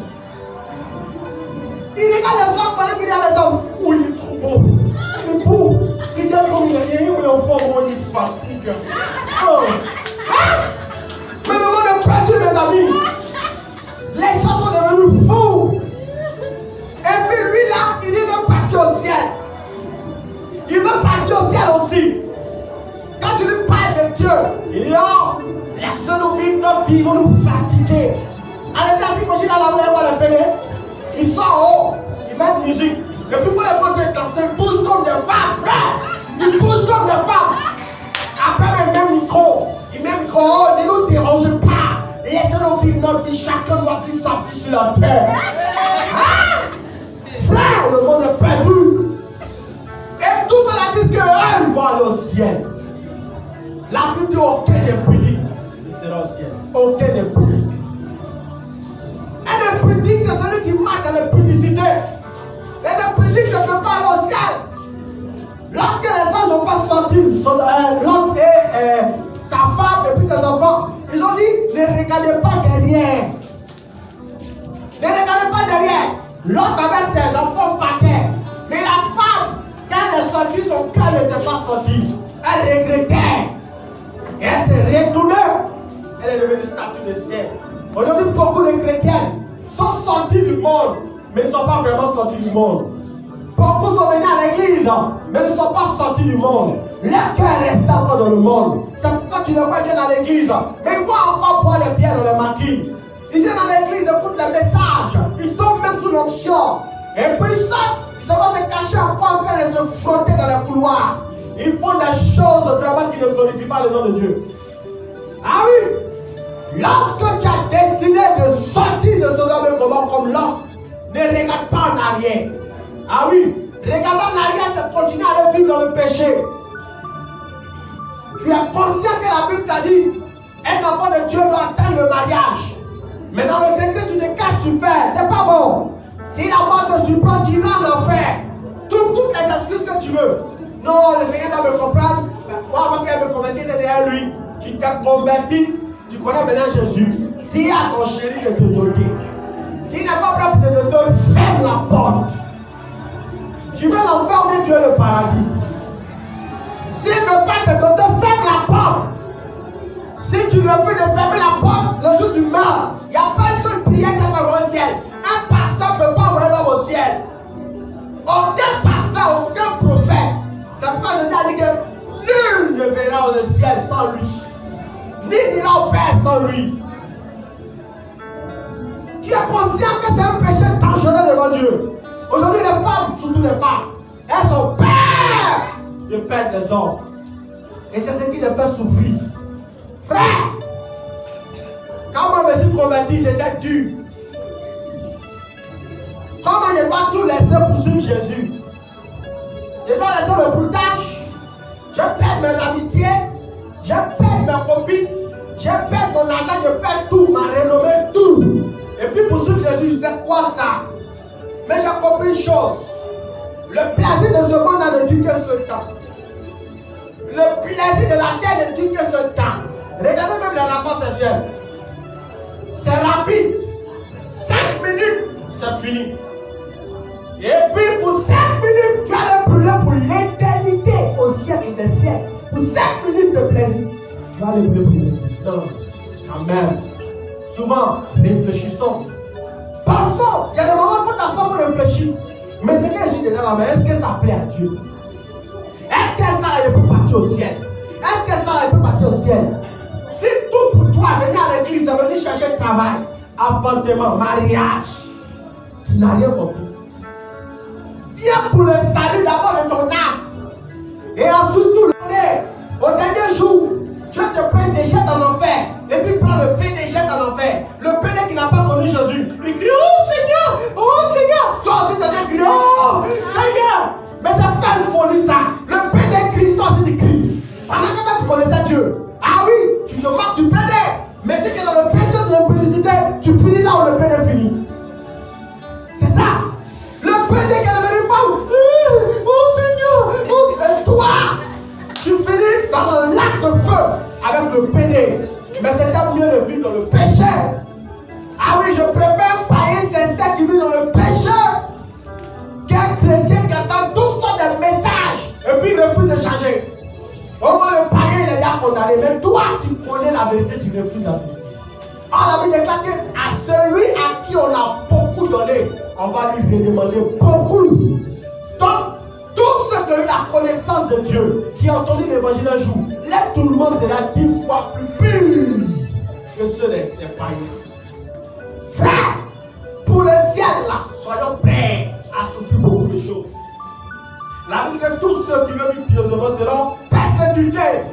[SPEAKER 1] Il regarde les hommes pendant qu'il regarde les hommes. Oui, il est trop beau. Il est beau. Regarde comme il est enfant, comment il fatigue. Oh. Hein? Mais le monde est perdu, mes amis. Les gens sont devenus fous. Et puis lui là, il veut partir au ciel. Il veut partir au ciel aussi. Quand tu lui parles de Dieu, il dit oh, laisse-nous vivre notre vie, ils vont nous fatiguer. Allez, si vous dans la mer, on va les payer. Ils sont en haut, ils mettent musique. Et puis vous les voyez danser, ils bougent comme des femmes, frère. Ils bougent comme des femmes. Après, ils mettent micro. Ils mettent micro, oh, ne nous dérangez pas. Laissez-nous vivre notre vie, chacun doit vivre sa vie sur la terre. Hein? Frère, le monde est perdu. Et tous ceux-là disent qu'eux vont aller au ciel. La Bible dit aucun n'est pudique, il sera au ciel. Aucun n'est pudique. Un impudique, c'est celui qui marque dans l'impudicité. Les impudiques ne peuvent pas aller au ciel. Lorsque les anges n'ont pas sorti l'homme et sa femme et puis ses enfants, ils ont dit ne regardez pas derrière. Ne regardez pas derrière. L'homme avec ses enfants partait. Mais la femme, quand elle est sortie, son cœur n'était pas sorti. Elle regrettait. Et elle s'est retournée. Elle est devenue statue de ciel. Aujourd'hui, beaucoup de chrétiens sont sortis du monde, mais ne sont pas vraiment sortis du monde. Beaucoup sont venus à l'église, mais ne sont pas sortis du monde. Leur cœur reste encore dans le monde. C'est pourquoi tu ne vois pas à l'église. Mais ils voient encore boire les bières dans les maquis. Ils viennent à l'église, écoutent les messages. Ils tombent même sous l'onction. Et puis ça, ils vont se cacher encore en train de se frotter dans les couloirs. Ils font des choses vraiment qui ne glorifient pas le nom de Dieu. Ah oui! Lorsque tu as décidé de sortir de Sodome et Gomorrhe comme l'homme, ne regarde pas en arrière. Ah oui! Regarder en arrière, c'est continuer à vivre dans le péché. Tu es conscient que la Bible t'a dit un enfant de Dieu doit attendre le mariage. Mais dans le secret, tu te caches, tu fais. C'est pas bon. Si la mort te surprend, tu iras en enfer. Toutes les excuses que tu veux. Non, le Seigneur doit me comprendre. Moi, avant qu'elle me convertisse derrière lui, tu t'es converti, tu connais maintenant Jésus. Dis à ton chéri de te donner. S'il n'est pas prêt de te ferme la porte. Tu veux l'enfer, mais tu es le paradis. S'il ne veut pas te donner, ferme la porte. Si tu refuses de fermer la porte, le jour où tu meurs, n'y a pas une seule prière qui va au ciel. Un pasteur ne peut pas envoyer l'homme au ciel. Aucun pasteur, aucun prophète. C'est pourquoi Jésus a dit que nul ne verra au ciel sans lui. Ni n'ira au Père sans lui. Tu es conscient que c'est un péché dangereux devant Dieu. Aujourd'hui, les femmes, surtout les femmes, elles ont peur de perdre les hommes. Et c'est ce qui les fait souffrir. Frère, quand moi je me suis converti, c'était dur. Comment je dois tout laisser pour suivre Jésus? Je dois laisser le boutage. Je perds mes amitiés. Je perds mes copines. Je perds mon argent. Je perds tout, ma renommée, tout. Et puis pour suivre Jésus, c'est quoi ça? Mais j'ai compris une chose. Le plaisir de ce monde ne dure que ce temps. Le plaisir de la terre ne dure que ce temps. Regardez même les rapports sexuels. C'est rapide. 5 minutes, c'est fini. Et puis pour 5 minutes, tu as le brûler pour l'éternité au siècle des siècles. Pour 5 minutes de plaisir, tu vas le brûler pour l'éternité. Non, quand même. Souvent, réfléchissons. Pensons. Il y a des moments où il faut t'asseoir pour réfléchir. Mais ce que je dis dedans, mais est-ce que ça plaît à Dieu? Est-ce que ça, il peut partir au ciel? Est-ce que ça, il peut partir au ciel? Si tout pour toi, venir à l'église, ça veut dire chercher travail, appartement, mariage, tu n'as rien compris. Viens pour le salut d'abord de ton âme. Et ensuite, tout au dernier jour, Dieu te prend des jets en enfer. Et puis prend le PDG en enfer. Le PDG qui n'a pas connu Jésus. Il crie, oh Seigneur. Toi aussi, tu as dit, oh Seigneur. Mais c'est pas une folie ça. Le PDG crie, toi aussi tu cries. Pendant que toi tu connaissais Dieu. Ah oui, tu te moques du PDG. Mais c'est que dans le péché de l'impudicité, tu finis là où le PDG finit. C'est ça. Le PDG qui a devenu une femme. Oh Seigneur. Oh, et toi, tu finis dans un lac de feu avec le PDG. Mais c'était mieux de vivre dans le péché. Ah oui, je préfère païen sincère qui vit dans le péché qu'un chrétien qui attend toutes sortes de messages et puis refuse de changer. Au moins le païen il est là condamné. Mais toi, tu connais la vérité, tu refuses la vérité. Alors la Bible déclare qu'à celui à qui on a beaucoup donné, on va lui redemander beaucoup. Donc, tous ceux qui ont eu la connaissance de Dieu, qui ont entendu l'évangile un jour, leur tourment sera 10 fois plus pur que ceux des païens. Frère, pour le ciel là, soyons prêts à souffrir beaucoup de choses. La Bible dit que tous ceux qui veulent vivre pieusement seront persécutés.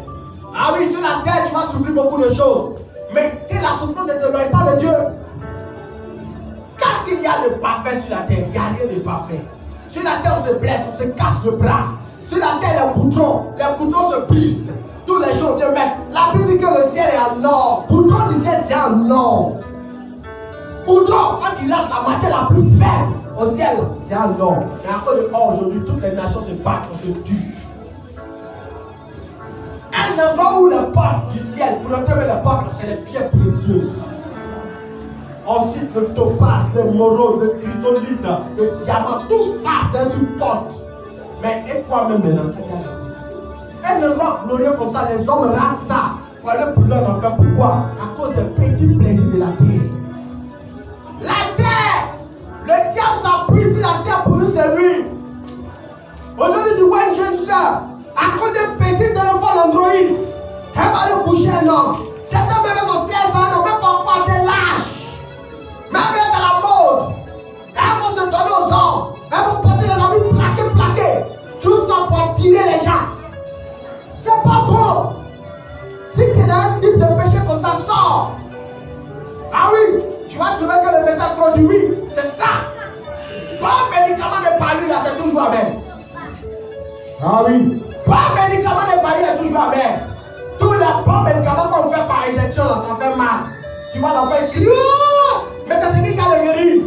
[SPEAKER 1] Ah oui, sur la terre, tu vas souffrir beaucoup de choses. Mais que la souffrance ne te loigne pas de Dieu. Qu'est-ce qu'il y a de parfait sur la terre? Il n'y a rien de parfait. Sur la terre, on se blesse, on se casse le bras. Sur la terre, les boutons se brisent. Tous les jours, Dieu met. La Bible dit que le ciel est en or. Boutron du ciel, c'est en or. Boutron, quand il a la matière la plus faible au ciel, c'est en or. Mais à cause de or, aujourd'hui, toutes les nations se battent, on se tue. Un endroit où les portes du ciel, pour entrer les portes, c'est les pierres précieuses. On cite le topaz, le morone, le chrysolite, le diamant, tout ça, c'est une porte. Mais et toi-même maintenant, un endroit glorieux comme ça, les hommes ratent ça pour aller plus loin enfer. Pourquoi? À cause des petits plaisirs de la terre. La terre! Le diable s'appuie sur la terre pour nous servir. Aujourd'hui, tu vois une jeune soeur, à cause d'un petit téléphone Android, elle va aller coucher un homme. Certains bébés ont 13 ans, n'ont même pas encore de l'âge. Même elle est à la mode. Elles vont se donner aux hommes. Elles vont porter les habits plaqués. Tout ça pour tirer les gens. C'est pas bon. Si tu es dans un type de péché comme ça, sors. Ah oui, tu vas trouver que le message traduit oui, c'est ça. Pas médicament de Paris là, c'est toujours amen. Ah oui. Pas médicament de Paris est toujours amen. Tous les bons médicaments qu'on fait par injection là, ça fait mal. Tu vas l'en faire crier. Mais c'est ce qui a le guéri.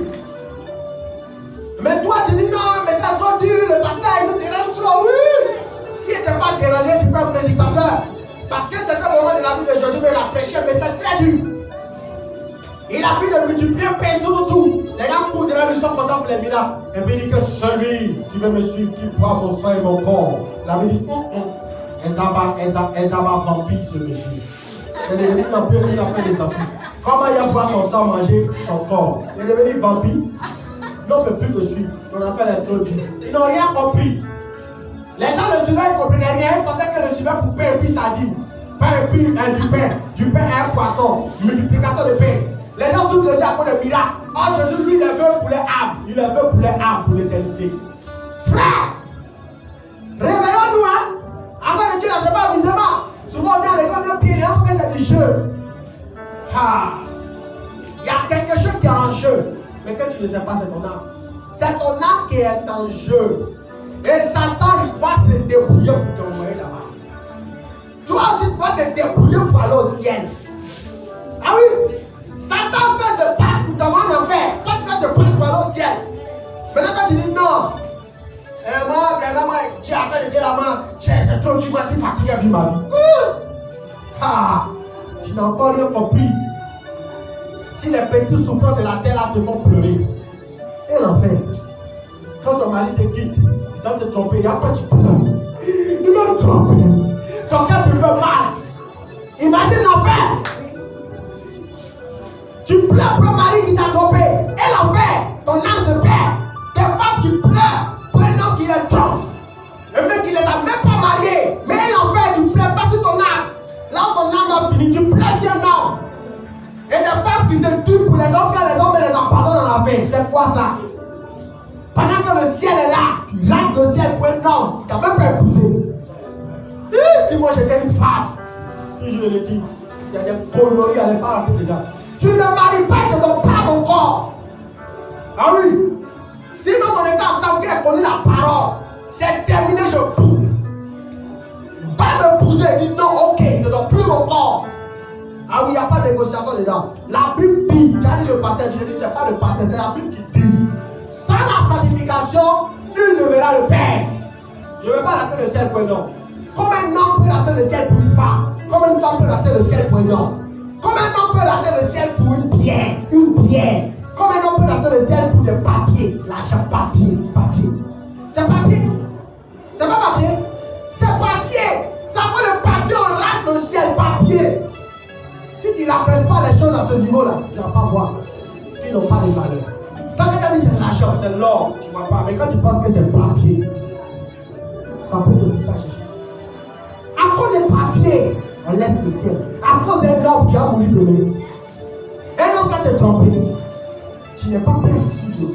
[SPEAKER 1] Mais toi tu dis non, mais c'est trop dur, le pasteur il nous dérange trop, oui. S'il n'était pas dérangé, c'est pas un prédicateur. Parce que c'était le moment de la vie de Jésus, mais il a prêché, mais c'est très dur. Il a pu de multiplier pain tout. Les gens courent derrière lui, sont contents pour les miracles. Et puis il dit que celui qui veut me suivre, qui boit mon sang et mon corps. La Bible dit, Ezaba vampire ce monsieur. C'est devenu un peu des enfants. Comment il a boire son sang, manger son corps? Il est devenu vampire. Non, ne peut plus te suivre. Ton affaire est trop dure. Ils n'ont rien compris. Les gens le suivaient, ils ne comprenaient rien. Ils pensaient que le suivait pour pain et puis sardine. Pain et puis du pain. Du pain et un poisson. Multiplication de pain. Les gens souffrent de à cause de miracles. Oh, Jésus, lui, il est venu pour les âmes. Il est venu pour les âmes, pour l'éternité. Frère, réveillons-nous, hein. Avant de dire, c'est pas amusement. Souvent, on vient à l'école de prier, on fait c'est du jeu. Il y a quelque chose qui est en jeu. Mais que tu ne sais pas, c'est ton âme. C'est ton âme qui est en jeu. Et Satan, il doit se débrouiller pour t'envoyer là-bas. Toi aussi, tu dois te débrouiller pour aller au ciel. Ah oui, Satan peut se battre pour t'envoyer en enfer. Toi, tu dois te battre pour aller au ciel. Maintenant, quand tu dis non, moi, vraiment, tu as fait de dire la main, c'est trop, tu m'as si fatigué à vivre ma vie. Tu n'as encore rien compris. Si les petits souffrants de la terre là te font pleurer, et l'enfer, quand ton mari te quitte, ils vont te tromper, il n'y a pas de pleures. Ils vont te tromper. Ton cœur te fait mal. Imagine l'enfer. Tu pleures pour un mari qui t'a trompé. Et l'enfer, ton âme se perd. Des femmes qui pleurent pour un homme qui les trompe. Un mec qui les a même pas mariés. Mais l'enfer, tu pleures pas sur ton âme. Là où ton âme a fini, tu pleures sur un homme. Et des femmes qui se tuent pour les hommes, quand les hommes les abandonnent dans la vie. C'est quoi ça? Pendant que le ciel est là, tu rates le ciel pour un homme, tu n'as même pas épousé. Si moi j'étais une femme, je le dis, il y a des conneries à ne pas rentrer dedans. Tu ne maries pas, tu ne donnes pas mon corps. Ah oui. Sinon on était ensemble, qui a connu la parole. C'est terminé, je coupe. Pas m'épouser, dit non, ok, je ne donne plus mon corps. Ah oui, il n'y a pas de négociation dedans. La Bible dit, j'ai dit le pasteur, je dis c'est pas le pasteur, c'est la Bible qui dit. Sans la sanctification, nul ne verra le Père. Je ne vais pas rater le ciel pour un homme. Comme un homme peut rater le ciel pour une femme. Comme une femme peut rater le ciel pour un homme. Comme un homme peut rater le ciel pour une pierre. Une pierre. Comme un homme peut rater le ciel pour des papiers. L'argent, papier. C'est papier. C'est pas papier. C'est papier. Ça fait le papier, on rate le ciel, papier. Si tu n'apprécies pas les choses à ce niveau-là, tu ne vas pas voir. Ils n'ont pas de valeur. Quand tu as dit c'est l'argent, c'est l'or, tu ne vois pas. Mais quand tu penses que c'est papier, ça peut te ça chercher. À cause des papiers, on laisse le ciel. À cause d'un homme qui a mouru demain. Un homme qui a te trompé, tu n'es pas prêt ici, Dieu.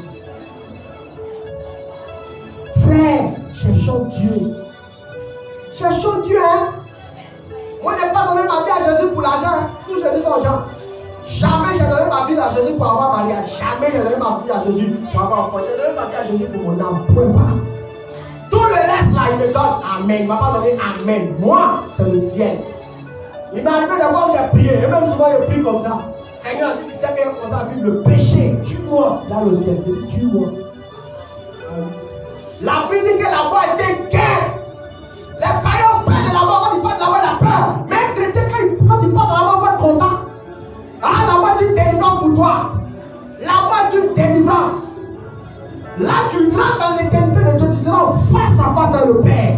[SPEAKER 1] Frère, cherchons Dieu. Cherchons Dieu, hein. Moi, je n'ai pas donné ma vie à Jésus pour l'argent. Hein. Tout je dis aux gens. Jamais j'ai donné ma vie à Jésus pour avoir mariage. Jamais j'ai donné ma vie à Jésus pour avoir enfant. J'ai donné ma vie à Jésus pour mon âme. Point pas. Tout le reste là, il me donne Amen. Il ne m'a pas donné Amen. Moi, c'est le ciel. Il m'est arrivé d'abord que j'ai prié. Et même souvent, je prie comme ça. Seigneur, si tu sais qu'il y a comme ça, le péché, tue-moi. Dans le ciel, je dis tue-moi. La Bible dit que la mort était gain. Les païens ont peur de la mort. Quand ils parlent de la mort, la peur. Mais un chrétien, quand il passe à la mort, il va être content. Ah, la mort est une délivrance pour toi. La mort est une délivrance. Là, tu rentres dans l'éternité de Dieu, tu seras face à face avec le Père.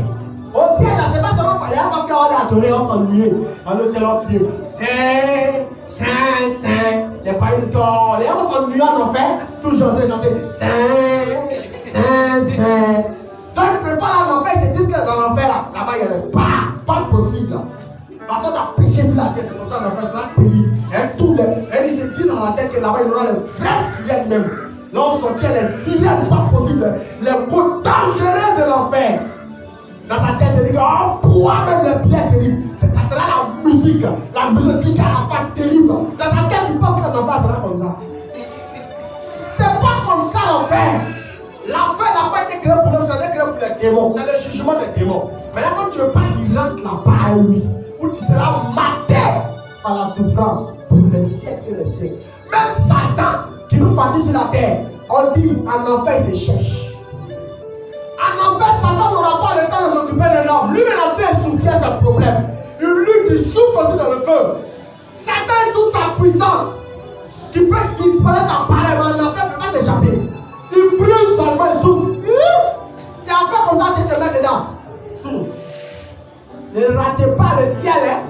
[SPEAKER 1] Au ciel, là, c'est pas seulement pour aller parce qu'on est adoré, on s'ennuie. Dans le ciel, on prie. Saint, Saint, Saint. Les païens disent que les gens s'ennuient en enfer. Toujours en train de chanter Saint, Saint, Saint. Donc, ils ne peuvent pas aller en enfer, ils se disent que dans l'enfer, là-bas, il y a pas possible. Là. Façon de pécher sur la tête, c'est comme ça, l'enfer sera terrible. Et il se dit dans la tête que là-bas, il y aura les vraies sirènes même. Là, on sortait les sirènes, pas possible. Les mots dangereux de l'enfer. Dans sa tête, il dit oh, pourquoi même les pierres terribles. Ça sera la musique qui a pas terrible. Dans sa tête, il pense que l'enfer sera comme ça. C'est pas comme ça l'enfer. L'enfer n'a pas été créé pour l'homme, c'est créé pour les démons. C'est le jugement des démons. Mais là, quand tu veux pas qu'il rentre là-bas à lui, où tu seras maté par la souffrance pour les siècles et les siècles. Même Satan qui nous fatigue sur la terre, on dit en enfer il se cherche. En enfer, Satan n'aura pas le temps de s'occuper d'un homme. Lui, il a fait souffrir ses problèmes. Il lutte, il souffre aussi dans le feu. Satan a toute sa puissance qui peut disparaître apparemment. En enfer, il ne peut pas s'échapper. Il brûle seulement, il souffre. C'est en fait comme ça que tu te mets dedans. Ne ratez pas le ciel, hein.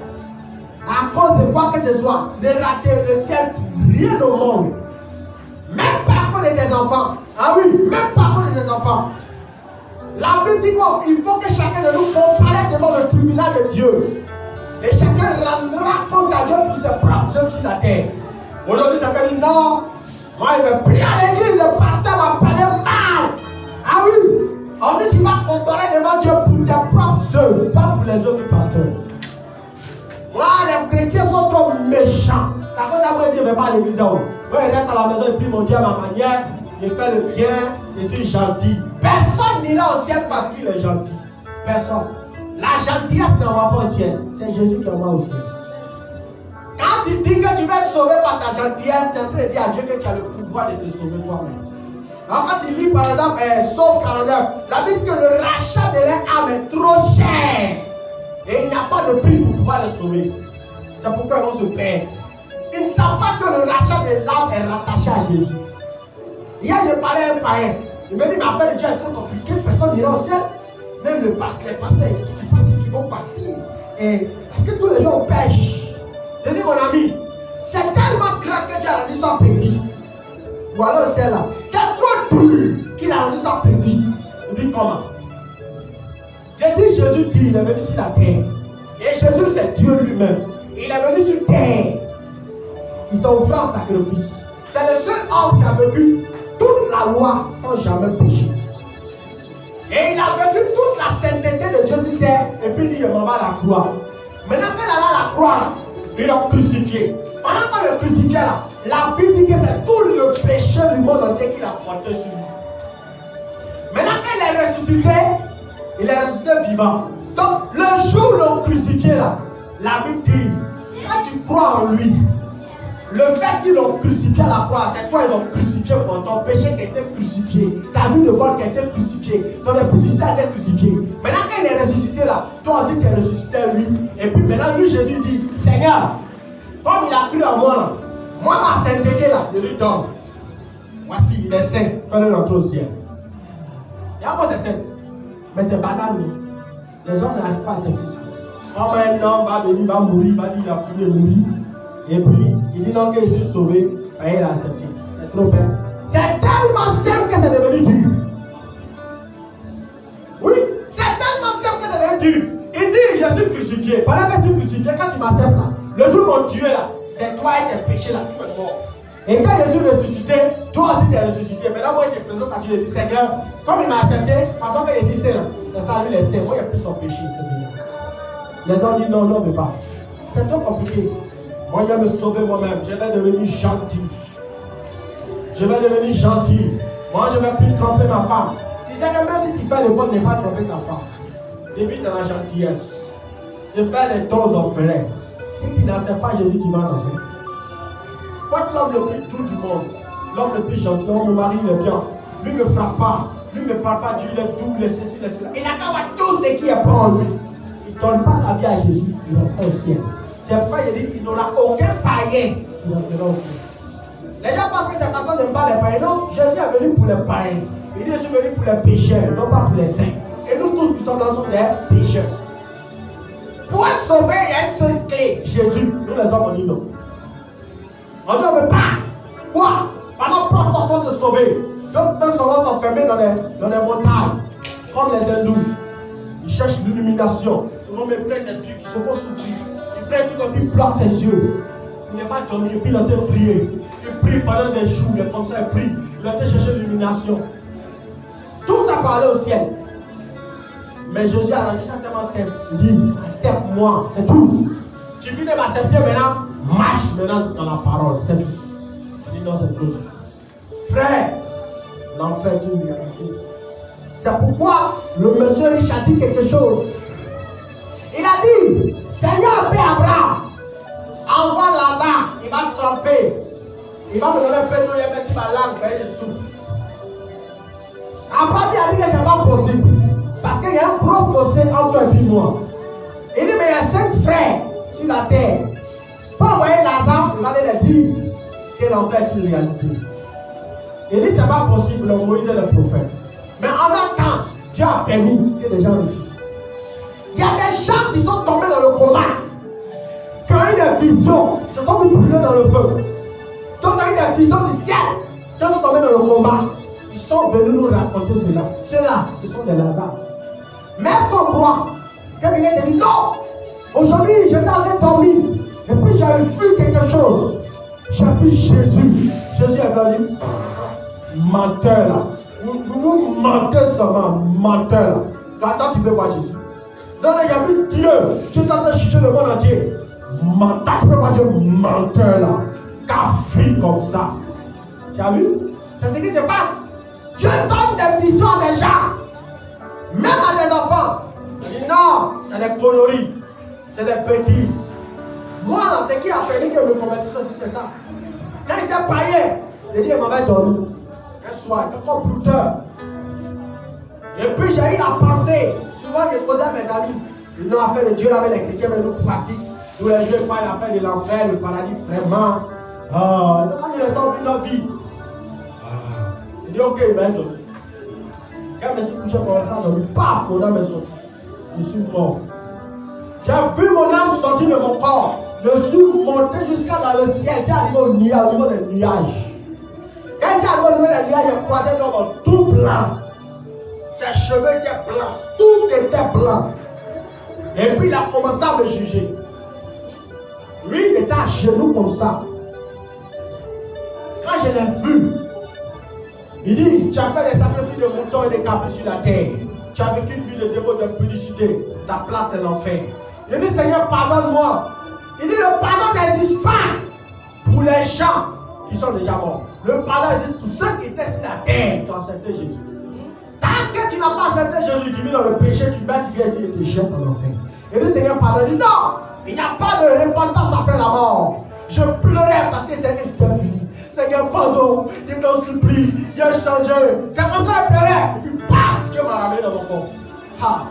[SPEAKER 1] à cause de quoi que ce soit, de rater le ciel pour rien au monde. Même pas à cause de tes enfants. Ah oui, même pas à cause de tes enfants. La Bible dit qu'il faut que chacun de nous comparaisse devant le tribunal de Dieu. Et chacun rendra compte à Dieu pour ses propres œuvres sur la terre. Aujourd'hui, chacun dit non. Moi, je vais prier à l'église, le pasteur va parler mal. Ah oui, on dit qu'il va comparer devant Dieu pour tes propres œuvres, pas pour les œuvres du pasteur. Moi, les chrétiens sont trop méchants. Ça fait d'abord dire, je ne vais pas à l'église. Moi, je reste à la maison et prie mon Dieu à ma manière. Je fais le bien, je suis gentil. Personne n'ira au ciel parce qu'il est gentil. Personne. La gentillesse n'envoie pas au ciel. C'est Jésus qui envoie au ciel. Quand tu dis que tu vas être sauvé par ta gentillesse, tu es en train de dire à Dieu que tu as le pouvoir de te sauver toi-même. Alors quand tu lis par exemple Psaume 49, la Bible dit que le rachat de leur âme est trop cher. Et il n'y a pas de prix pour pouvoir le sauver. C'est pourquoi ils vont se perdre. Ils ne savent pas que le rachat de l'âme est rattaché à Jésus. Hier, j'ai parlé à un païen. Il m'a dit, mais affaire de Dieu est trop compliquée, personne n'ira au ciel. Même les pasteurs, c'est pas ceux qui vont partir. Et parce que tous les gens pêchent. J'ai dit, mon ami, c'est tellement grand que Dieu a rendu ça petit. Voilà au ciel là. C'est trop dur qu'il a rendu ça petit. Il dit comment? J'ai dit, Jésus dit, il est venu sur la terre. Et Jésus, c'est Dieu lui-même. Il est venu sur terre. Il s'est offert un sacrifice. C'est le seul homme qui a vécu toute la loi sans jamais pécher. Et il a vécu toute la sainteté de Dieu sur terre. Et puis il dit, il m'en va à la croix. Maintenant qu'il est allé à la croix, il l'a crucifié. Pendant qu'on le crucifiait là, la Bible dit que c'est tout le péché du monde entier qu'il a porté sur lui. Maintenant qu'il est ressuscité, il est ressuscité vivant. Donc le jour où l'on crucifié là, la Bible dit, quand tu crois en lui, le fait qu'ils l'ont crucifié à la croix, c'est toi ils ont crucifié pour ton péché qui a été crucifié, ta vie de vol qui a été crucifiée, ton publicité a été crucifiée. Maintenant qu'il est ressuscité là, toi aussi tu es ressuscité lui. Et puis maintenant lui Jésus dit, Seigneur, comme il a cru en moi là, moi ma sainteté là, je lui donne. Voici, il est saint, fais-le rentrer au ciel. Et après c'est saint, mais c'est banal non. Les hommes n'arrivent pas à accepter ça. Comme un homme va venir, va mourir, va dire il a fini de mourir. Et puis, il dit non que je suis sauvé, et il a accepté. C'est trop bien. C'est tellement simple que c'est devenu dur. Oui, c'est tellement simple que c'est devenu dur. Il dit, je suis crucifié. Pendant que je suis crucifié, quand tu m'acceptes là, le jour où on tué là, c'est toi et tes péchés là, tout est mort. Et quand je suis ressuscité, toi aussi tu es ressuscité. Maintenant, moi je te présente à Dieu, je dis, Seigneur, comme il m'a accepté, de toute façon que je suis saint là, c'est ça, lui, les saints. Moi, il n'y a plus son péché, c'est fini. Les gens disent non, non, mais pas. C'est trop compliqué. Moi, je vais me sauver moi-même. Je vais devenir gentil. Je vais devenir gentil. Moi, je ne vais plus tromper ma femme. Tu sais que même si tu fais le vol, ne pas tromper ta femme. Tu vis dans la gentillesse. Je fais les dons orphelins. Si tu n'acceptes pas Jésus, tu vas en enfer. Faut être l'homme le plus doux du monde. L'homme le plus gentil. Oh, mon mari, il est bien. Lui ne me frappe pas. Lui ne me frappe pas. Dieu, il est doux, il est ceci, il est cela. Il n'a qu'à avoir tout ce qui est pas en lui. Il ne donne pas sa vie à Jésus. Il va au ciel. C'est pourquoi il dit qu'il n'aura aucun païen qui entrera au ciel. Les gens pensent que ces personnes n'aiment pas les païens. Non, Jésus est venu pour les païens. Il dit je suis venu pour les pécheurs, non pas pour les saints. Et nous tous qui sommes là sommes des pécheurs. Pour être sauvé, il y a une seule clé, Jésus. Nous les hommes on dit non. On dit on ne veut pas. Quoi? Pendant propre façon de se sauver. D'autres vont s'enfermer dans les montagnes. Comme les hindous. Ils cherchent l'illumination. Souvent ils prennent des trucs qui se font souffrir. Ils prennent tout comme ils bloquent ses yeux. Il n'est pas dormi, puis il a été prié. Il prie pendant des jours, il est comme ça, il prie. Il a été chercher l'illumination. Tout ça pour aller au ciel. Mais Jésus a rendu ça tellement simple. Il dit, accepte-moi, c'est tout. Tu finis de m'accepter maintenant, marche maintenant dans la parole, c'est tout. Il dit non, c'est tout. Frère, l'enfer est une réalité. C'est pourquoi le monsieur riche a dit quelque chose. Il a dit, Seigneur Père Abraham, envoie Lazare, il va tremper. Il va me donner un peu d'eau, il va mettre sur ma langue, et je souffre. Abraham a dit que ce n'est pas possible. Parce qu'il y a un gros fossé entre toi et moi. Il dit, mais il y a 5 frères sur la terre. Pour envoyer Lazare, il va aller les dire que l'enfer est une réalité. Il dit, ce n'est pas possible, Moïse est le prophète. Mais en attendant, Dieu a permis que les gens ressuscitent. Il y a des gens qui sont tombés dans le coma. Quand ils des visions, ils se sont brûlés dans le feu. D'autres ont eu des visions du ciel, quand ils sont tombés dans le combat. Ils sont venus nous raconter cela. Ceux-là, ils sont des Lazare. Mais est-ce qu'on croit que quelqu'un te dit non? Aujourd'hui, j'étais en train de dormir. Et puis j'ai vu quelque chose. J'ai vu Jésus. Jésus est venu. Menteur là. Vous mentez seulement. Menteur là. Attends, tu peux voir Jésus. Non, j'ai vu Dieu. Je suis en train de chercher le monde entier. Menteur, tu peux voir Dieu. Menteur là. Café comme ça. Tu as vu? C'est ce qui se passe. Dieu donne des visions à des gens. Même à des enfants. Il dit non, c'est des conneries. C'est des bêtises. Moi, dans ce qui a permis que je me convertisse aussi, c'est ça. Quand il était païen, il dit, il m'avait dormi. Un soir, il était comme brouteur. Et puis j'ai eu la pensée. Souvent, je posais à mes amis. Ils n'ont appelé de Dieu, là, avec les chrétiens, mais nous fatiguent. Tous les jours, ils parlent l'appel de l'enfer, le paradis, vraiment. Ah, quand je les sens plus dans la vie. Il dit, ok, il m'a dormi. Quand je me suis couché pour ça, paf, mon âme est sortie. Je suis mort. J'ai vu mon âme sortir de mon corps. Je suis monté jusqu'à dans le ciel. J'ai arrivé au niveau des nuages. Quand j'ai arrivé au niveau des nuages, j'ai croisé un homme tout blanc. Ses cheveux étaient blancs. Tout était blanc. Et puis il a commencé à me juger. Lui, il était à genoux comme ça. Quand je l'ai vu, il dit, tu as fait des sacrifices de moutons et de capris sur la terre. Tu as vécu une vie de dévot de publicité. Ta place c'est l'enfer. Il dit, Seigneur, pardonne-moi. Il dit, le pardon n'existe pas pour les gens qui sont déjà morts. Le pardon existe pour ceux qui étaient sur la terre qui ont accepté Jésus. Tant que tu n'as pas accepté Jésus, tu vis dans le péché, tu mets, tu viens ici et te jettes en enfer. Il dit, Seigneur, pardonne. Il dit, non, il n'y a pas de repentance après la mort. Je pleurais parce que c'était fini. Seigneur, pardon, je t'en supplie, j'ai changé. C'est comme ça que je pleurais. Et puis, paf, Dieu m'a ramené dans mon corps. Ah,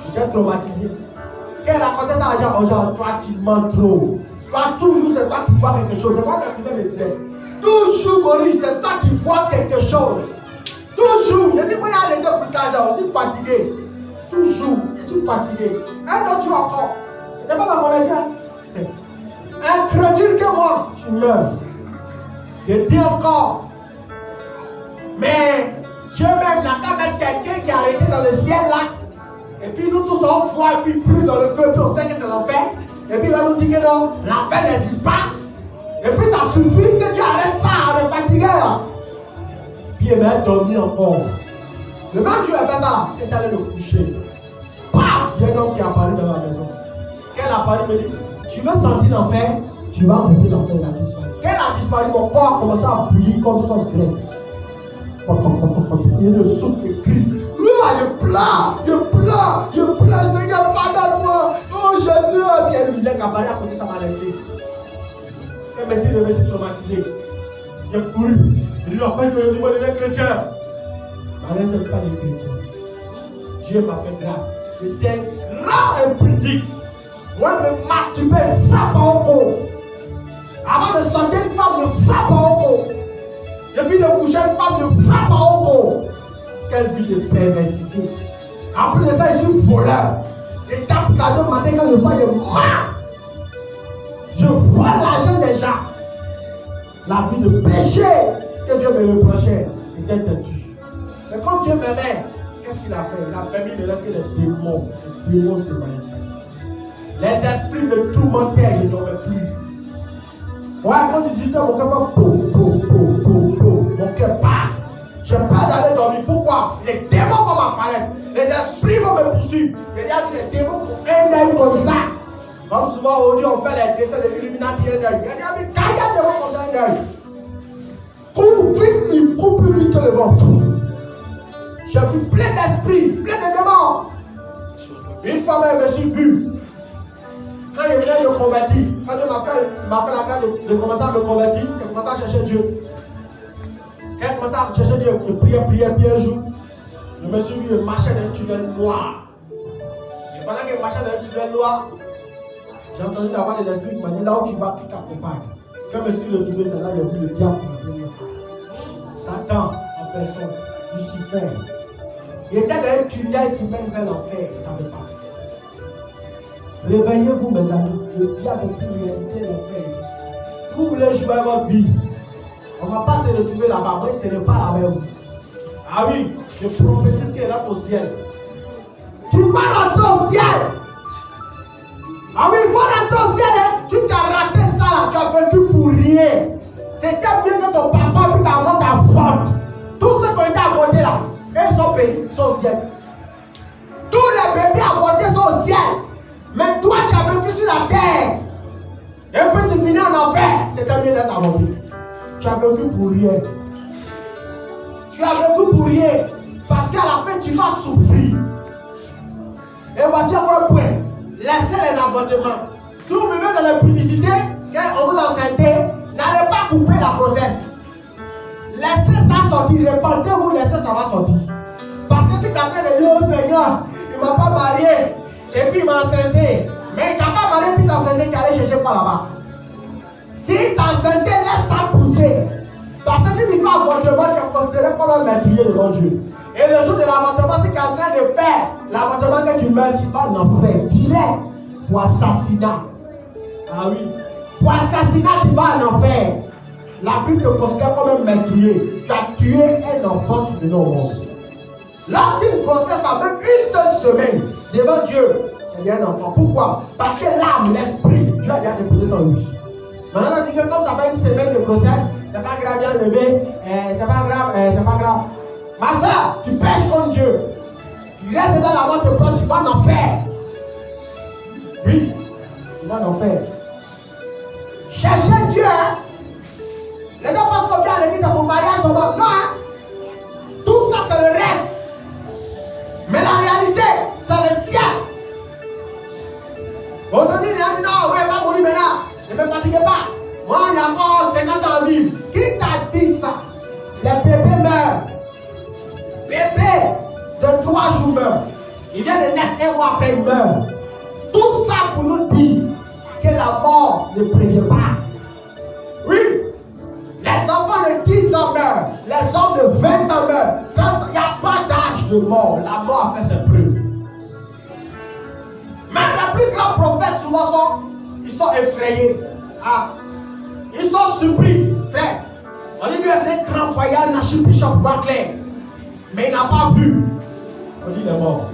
[SPEAKER 1] j'étais traumatisé. Quand elle racontait ça à Jean, Jean, toi, tu mens trop. Toi, toujours, c'est toi qui vois quelque chose. C'est pas que tu fais les ailes. Toujours, Maurice, c'est toi qui vois quelque chose. Toujours. Je dis, moi, il y a les deux plus tard, je suis fatigué. Toujours, je suis fatigué. Un autre jour encore. Ce n'est pas ma conversion. Incrédule que moi, tu meurs. Je dis encore, mais Dieu même n'a qu'à mettre quelqu'un qui est arrêté dans le ciel là, et puis nous tous on froid, et puis brûle dans le feu, puis on sait que c'est l'enfer, et puis il va nous dire que non, l'enfer n'existe pas, et puis ça suffit que Dieu arrête ça, on est fatigué là. Puis il m'a dormi encore. Le même jour il a fait ça, et ça allait me coucher. Paf, il y a un homme qui est apparu dans ma maison. Quand il est apparu, il me dit, tu veux sentir l'enfer? Tu vas arrêter l'enfer, il a disparu. Quand il a disparu, mon corps a commencé à bouillir comme sauce grecque. Il le souffle et crie. Je pleure, Seigneur, pardonne-moi. Oh Jésus, bien lui, il est cabaret à côté, ça m'a laissé. Et merci de me laisser traumatisé. Il a couru. Il dit, non, pas de niveau des chrétiens. Ma laisse, ce n'est pas des chrétiens. Dieu m'a fait grâce. J'étais grand et pudique. Moi, je me masturbais, frappe en haut. Avant de sortir, une femme me frappe en haut. Et puis de coucher, une femme me frappe en haut. Quelle vie de perversité. Après ça, je suis voleur. Je tape cadeau le matin quand le soir, je marche. Je vole l'argent des gens. La vie de péché que Dieu me reprochait était têtue. Mais comme Dieu m'aimait, qu'est-ce qu'il a fait? Il a permis de laisser les démons se manifestent. Les esprits me tourmentaient, je ne dormais plus. Ouais, quand tu dis mon cœur fait mon cœur part. J'ai peur d'aller dormir. Pourquoi? Les démons vont m'apparaître. Les esprits vont me poursuivre. Il y a des démons pour un œil comme ça. Comme souvent on dit, on fait les dessins de l'illuminati un œil. Il y a des démons comme ça un œil. Cours vite, il court plus vite que le vent. J'ai vu plein d'esprits, plein de démons. Une femme, elle me suis vu. Quand il vient de me convertir, quand Dieu m'appelle la grâce de commencer à me convertir, de commencer à chercher Dieu. Quand il commençait à chercher Dieu, je priais un jour, je me suis vu, je marchais dans un tunnel noir. Et pendant que je marchais dans un tunnel noir, j'ai entendu la voix de l'esprit qui m'a dit, là où tu vas, qui t'accompagne. Quand je me suis retourné, c'est là que j'ai vu le diable pour la première fois. Satan en personne, Lucifer. Il était dans un tunnel qui mène vers l'enfer, il ne savait pas. Réveillez-vous, mes amis. Le diable est une réalité, le fait existe. Si vous voulez jouer votre vie, on ne va pas se retrouver là-bas. Moi, ce n'est pas la même. Ah oui, je prophétise qu'il rentre au ciel. Tu vas rentrer au ciel. Ah oui, il faut rentrer au ciel. Hein? Tu t'as raté ça là, tu as vécu pour rien. C'était bien que ton papa puis ta maman t'a faute. Tous ceux qui ont été avortés là, ils sont payés, ils sont au ciel. Tous les bébés avortés sont au ciel. Mais toi, tu as vécu sur la terre. Et puis tu finis en enfer. C'était mieux d'être avorté. Tu as vécu pour rien. Tu as vécu pour rien. Parce qu'à la fin, tu vas souffrir. Et voici encore un point. Laissez les avortements. Si vous vivez dans la publicité, quand on vous enseigne, n'allez pas couper la grossesse. Laissez ça sortir. Répandez-vous, laissez ça va sortir. Parce que si tu es en train de dire au Seigneur, il ne m'a pas marié, et puis il m'a enceinté. Mais il t'a pas marié, puis t'as enceinté, tu allais chercher quoi là-bas? Si t'as enceinté, laisse ça pousser. Parce que si tu dis pas avortement, tu es considéré comme un meurtrier devant Dieu. Et le jour de l'avortement, c'est qu'il est en train de faire l'avortement que tu meurs, tu vas en enfer direct pour assassinat. Ah oui. Pour assassinat, tu vas en enfer. La Bible te considère comme un meurtrier. Tu as tué un enfant qui venait au monde. Lorsqu'une grossesse a même une seule semaine devant Dieu, c'est un enfant. Pourquoi? Parce que l'âme, l'esprit, Dieu a déjà déposé son vie. Maintenant, on dit que comme ça fait une semaine de grossesse, c'est pas grave, bien levé, c'est pas grave, c'est pas grave. Ma soeur, tu pêches contre Dieu. Tu restes dans la mort, te prends, tu vas en enfer. Oui, tu vas en enfer. Cherchez Dieu, hein. Les gens pensent qu'on vient à l'église pour mariage seulement. Non, hein. Tout ça, c'est le reste. Mais la réalité, c'est le ciel. Aujourd'hui, il a dit non, ouais, va mourir maintenant. Ne me fatiguez pas. Moi, il y a encore 50 ans à vivre. Qui t'a dit ça? Les bébés meurent. Bébé de 3 jours meurt. Il vient de naître 1 mois après, il meurt. Tout ça pour nous dire que la mort ne prévient pas. Oui. Les enfants de 10 ans meurent. Les hommes de 20 ans meurent. 30 ans, il n'y a pas d'âge de mort. La mort a fait ses preuves. Même les plus grands prophètes souvent ils sont effrayés. Ah. Ils sont surpris. Frère, on dit lui c'est un grand voyage, Nashi Bishop clair. Mais il n'a pas vu. On dit il est mort.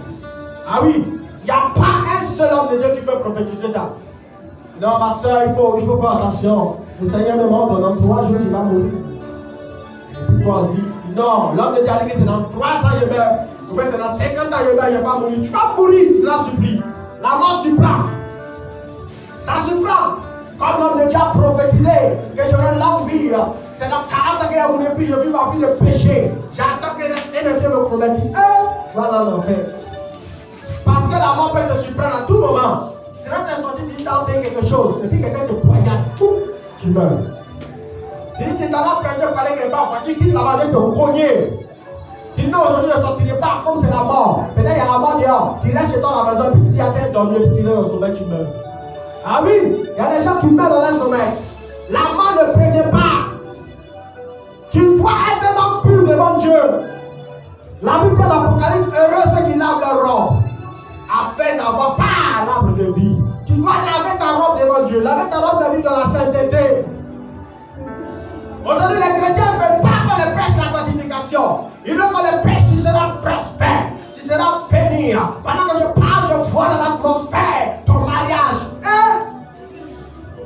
[SPEAKER 1] Ah oui, il n'y a pas un seul homme de Dieu qui peut prophétiser ça. Non, ma soeur, il faut faire attention. Le Seigneur me montre, dans 3 jours, tu vas mourir. Et puis toi aussi. Non, l'homme de Dieu a dit que c'est dans 3 ans, il meurt. Ou bien c'est dans 50 ans, il meurt, il ne va pas mourir. Tu vas mourir, c'est la surprise. La mort surprend. Ça surprend. Comme l'homme de Dieu a prophétisé que j'aurai l'envie. C'est dans 40 ans qu'il a mouru, puis je vis ma vie de péché. J'attends que un vieux me convertit. Voilà l'enfer. Parce que la mort peut te surprendre à tout moment. Si tu es sorti, tu t'en fais quelque chose, et puis quelqu'un te poignarde, tu meurs. Tu dis, tu t'en vas prendre parler quelque part, tu quittes là-bas, tu te cogner. Tu dis, non, aujourd'hui je ne sortirai pas, comme c'est la mort. Peut-être il y a la mort dehors. Tu restes chez toi à la maison, puis tu dis, attends, dormir, puis tu es dans le sommeil, tu meurs. Ah oui, il y a des gens qui meurent dans leur sommeil. La mort ne prévient pas. Tu dois être un homme pur devant Dieu. La Bible de l'Apocalypse, heureux ceux qui lavent leur robe, afin d'avoir pas l'arbre de vie. Tu dois laver ta robe devant Dieu. Laver sa robe, ça veut dire dans la sainteté. Aujourd'hui, les chrétiens ne veulent pas qu'on les prêche la sanctification. Ils veulent qu'on les prêche, tu seras prospère, tu seras béni. Pendant que je parle, je vois dans l'atmosphère ton mariage. Hein?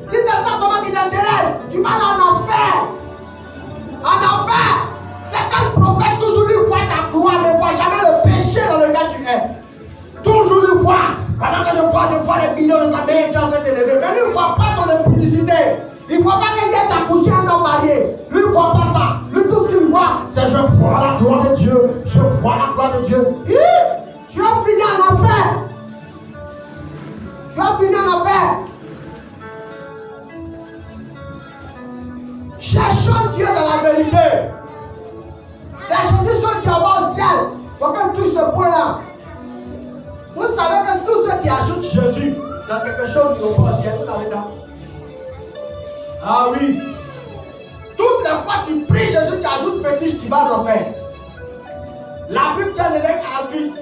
[SPEAKER 1] Si c'est ça seulement qui t'intéresse, tu vas aller en enfer. En enfer. C'est qu'un prophète toujours lui voit ta gloire, ne voit jamais le péché dans lequel tu es. Toujours lui voit. Pendant que je vois les millions de ta mère qui est en train de t'élever. Mais lui ne voit pas ton impudicité. Il ne voit pas qu'il y ait accouché un homme marié. Lui ne voit pas ça. Lui, tout ce qu'il voit, c'est je vois la gloire de Dieu. Je vois la gloire de Dieu. Tu as fini en enfer. Tu as fini en enfer. Cherchons Dieu dans la vérité. C'est Jésus seul qui va au ciel. Il faut qu'on touche ce point-là. Vous savez que tous ceux qui ajoutent Jésus dans quelque chose, ils vont pas au ciel. Vous savez ça? Ah oui. Toutes les fois que tu pries Jésus, tu ajoutes fétiche, tu vas en enfer. La Bible tient les 48,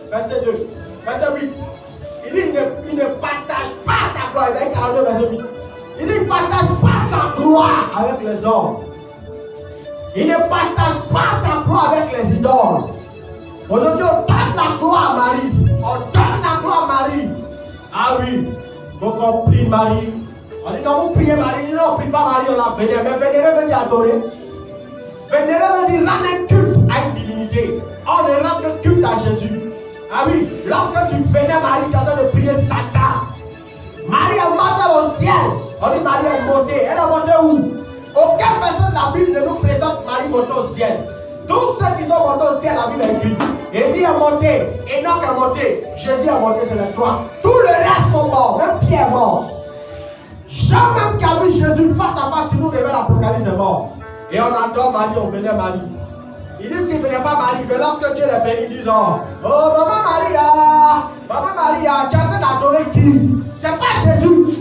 [SPEAKER 1] verset 2, verset 8. Il dit il ne partage pas sa gloire. Isaïe 42, verset 8. Il dit il ne partage pas sa gloire avec les hommes. Il ne partage pas sa gloire avec les idoles. Aujourd'hui, on donne la gloire à Marie. On donne la gloire à Marie. Ah oui. Donc on prie Marie. On dit non, vous priez Marie. Non, on ne prie pas Marie, on la vénère. Mais vénérer veut dire adorer. Vénérer veut dire rendre un culte à une divinité. On ne rend que culte à Jésus. Ah oui, lorsque tu vénères Marie, tu es en train de prier Satan. Marie est montée au ciel. On dit Marie est montée. Elle est montée où? Aucun verset de la Bible ne nous présente Marie montée au ciel. Tous ceux qui sont montés au ciel, la Bible est écrite. Élie est monté, Enoch est monté, Jésus est monté, c'est les trois. Tout le reste sont morts, même Pierre est mort. Jean même qui a vu Jésus face à face, qui nous révèle l'Apocalypse est mort. Et on adore Marie, on vénère Marie. Ils disent qu'ils ne venaient pas Marie, mais lorsque Dieu les bénit, ils disent oh Maman Maria, tu es en train d'adorer qui? C'est pas Jésus.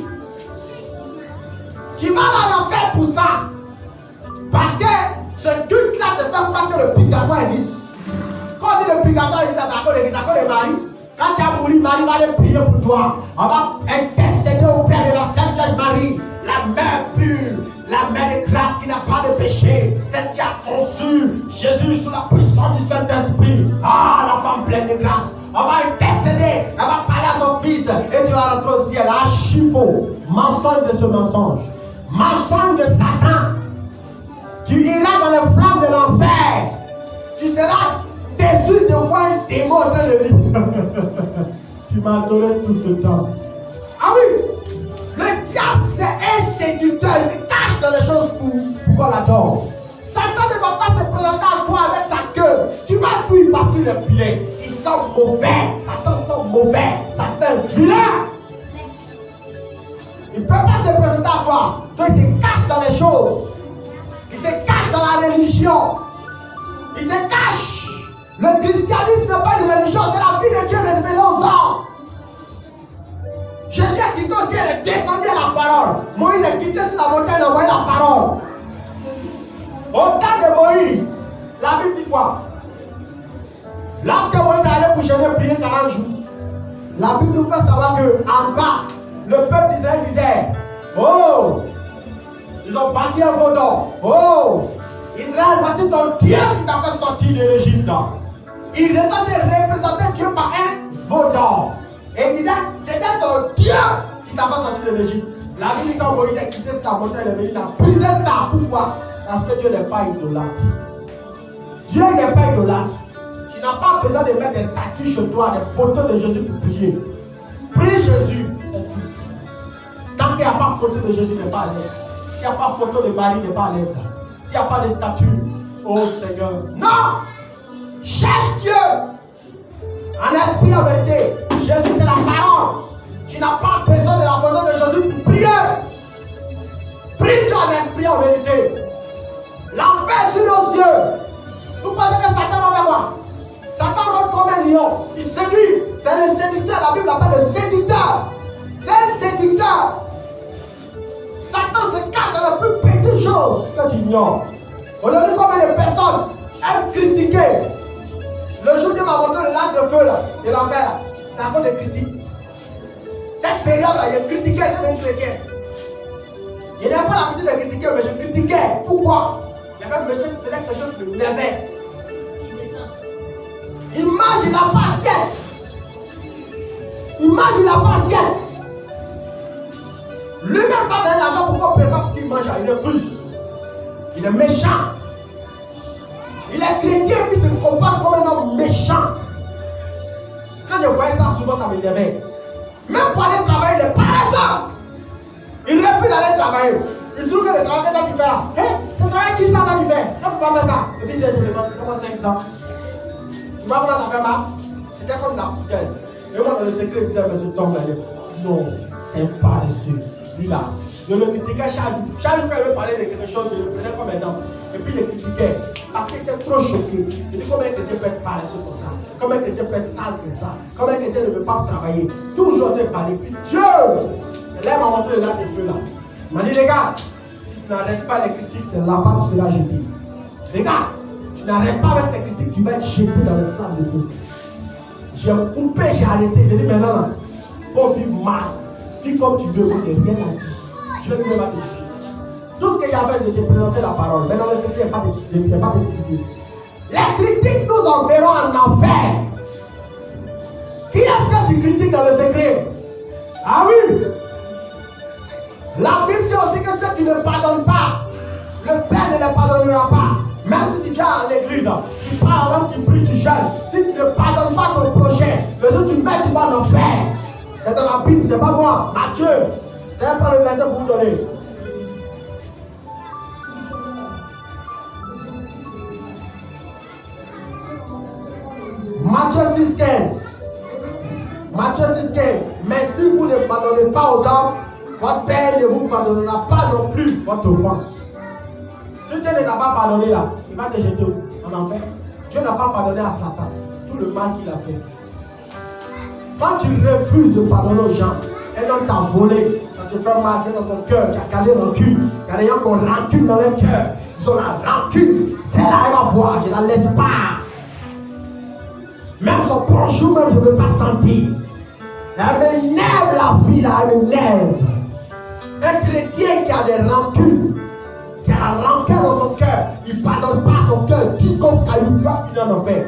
[SPEAKER 1] Tu vas en enfer pour ça. Parce que ce culte-là te fait croire que le purgatoire existe. Quand on dit le purgatoire existe, c'est à cause de Marie. Quand tu as mouru, Marie va aller prier pour toi. On va intercéder auprès de la Sainte Vierge Marie, la mère pure, la mère de grâce qui n'a pas de péché, celle qui a conçu Jésus sous la puissance du Saint-Esprit. Ah, la femme pleine de grâce. On va intercéder, elle va parler à son fils et tu vas rentrer au ciel. Ah, chipot, mensonge de ce mensonge, mensonge de Satan. Tu iras dans les flammes de l'enfer. Tu seras déçu de voir un démon en train de dire tu m'as adoré tout ce temps. Ah oui, le diable c'est un séducteur. Il se cache dans les choses pour qu'on l'adore. Satan ne va pas se présenter à toi avec sa queue. Tu vas fuir parce qu'il est vilain. Il sent mauvais. Satan sent mauvais. Satan est vilain. Il ne peut pas se présenter à toi. Donc il se cache dans les choses. Il se cache dans la religion. Il se cache. Le christianisme n'est pas une religion, c'est la vie de Dieu révélée aux hommes. Jésus a quitté aussi, il est descendu à la parole. Moïse a quitté sur la montagne, il a envoyé la parole. Au temps de Moïse, la Bible dit quoi? Lorsque Moïse allait pour jeûner, prier 40 jours, la Bible nous fait savoir qu'en bas, le peuple d'Israël disait oh, ils ont bâti un veau d'or. Oh, Israël, voici ton Dieu qui t'a fait sortir de l'Égypte. Il était en train de représenter Dieu par un veau d'or. Et il disait, c'était ton Dieu qui t'a fait sortir de l'Égypte. La Bible dit quand Moïse a quitté sa montagne, il a brisé ça. Pourquoi? Parce que Dieu n'est pas idolâtre. Dieu n'est pas idolâtre. Tu n'as pas besoin de mettre des statues chez toi, des photos de Jésus pour prier. Prie Jésus, c'est tout. Tant qu'il n'y a pas de photo de Jésus, il n'est pas à l'aise. S'il n'y a pas de photo de Marie, il n'est pas à l'aise. S'il n'y a pas de statue, oh Seigneur. Non! Cherche Dieu en esprit, en vérité. Jésus, c'est la parole. Tu n'as pas besoin de la photo de Jésus pour prier. Prie Dieu en esprit, en vérité. L'enfer sur nos yeux. Vous pensez que Satan va faire quoi? Satan rentre comme un lion. Il séduit. C'est le séducteur. La Bible l'appelle le séducteur. C'est un séducteur. Satan se cache dans la plus petite chose que tu ignores. Aujourd'hui, combien de personnes aiment critiquer? Le jour où Dieu m'a montré le lac de feu là, de l'enfer, c'est à cause des critiques. Cette période-là, il a critiqué comme un chrétien. Il n'avait pas l'habitude de critiquer, mais je critiquais. Pourquoi? Il y avait un monsieur qui faisait quelque chose de merveilleux. Il mange, il n'a pas ciel. Il mange, il n'a pas ciel. Lui-même va donner l'argent pour qu'on prépare pour qu'il mange. Il refuse. Il est méchant. Il est chrétien qui se comporte comme un homme méchant. Quand je voyais ça, souvent ça m'énervait. Même pour aller travailler, il est paresseux. Il refuse d'aller travailler. Il trouve que le travail que tu fais là, tu travailles 10 ans dans l'hiver. Tu ne peux pas faire ça. Et puis il dit, comment 500. Tu vois comment ça fait mal? C'était comme la foutaise. Et moi, dans le secret, il disait, mais ce tombe là. Non, c'est un paresseux. Lui là, je le critiquais chaque jour. Chaque jour quand il veut parler de quelque chose, je le prenais comme exemple. Et puis je le critiquais. Parce qu'il était trop choqué. Il dit comment un chrétien peut être paresseux comme ça? Comment un chrétien peut être sale comme ça? Comment un chrétien ne veut pas travailler? Toujours en train de parler. Puis Dieu, c'est là qu'il m'a montré le lac de feu là. Il m'a dit, regarde, si tu n'arrêtes pas les critiques, c'est là-bas que tu seras jeté. Regarde, tu n'arrêtes pas avec les critiques, tu vas être jeté dans les flammes de feu. J'ai coupé, j'ai arrêté. J'ai dit maintenant, faut vivre mal. Vis comme tu veux, mais rien à dire. Dieu ne va te juger. Tout ce qu'il y avait, c'était présenter la parole. Mais dans le secret, il n'y a pas de critiques. Les critiques nous enverront en enfer. Qui est-ce que tu critiques dans le secret? Ah oui! La Bible dit aussi que ceux qui ne pardonnent pas, le Père ne les pardonnera pas. Même si tu viens à l'église, tu parles, tu pries, tu jeûnes. Si tu ne pardonnes pas ton prochain, le jour où tu mets, tu vas en enfer. C'est dans la Bible, c'est pas moi. Matthieu, je vais prendre le verset pour vous donner. Matthieu 6,15. Matthieu 6,15. Mais si vous ne pardonnez pas aux hommes, votre Père ne vous pardonnera pas non plus votre offense. Si Dieu ne t'a pas pardonné là, il va te jeter en enfer. Dieu n'a pas pardonné à Satan tout le mal qu'il a fait. Quand tu refuses de pardonner aux gens, un homme t'a volé, ça te fait mal, c'est dans ton cœur, tu as casé rancune. Il y a des gens qui ont rancune dans leur cœur. Ils ont la rancune. Celle-là, elle va voir, je ne la laisse pas. Même son bonjour, même je ne veux pas sentir. Elle m'énerve la vie là, elle m'énerve. Un chrétien qui a des rancunes, qui a la rancœur dans son cœur, il ne pardonne pas son cœur, dit comme caillou, tu vas finir en enfer.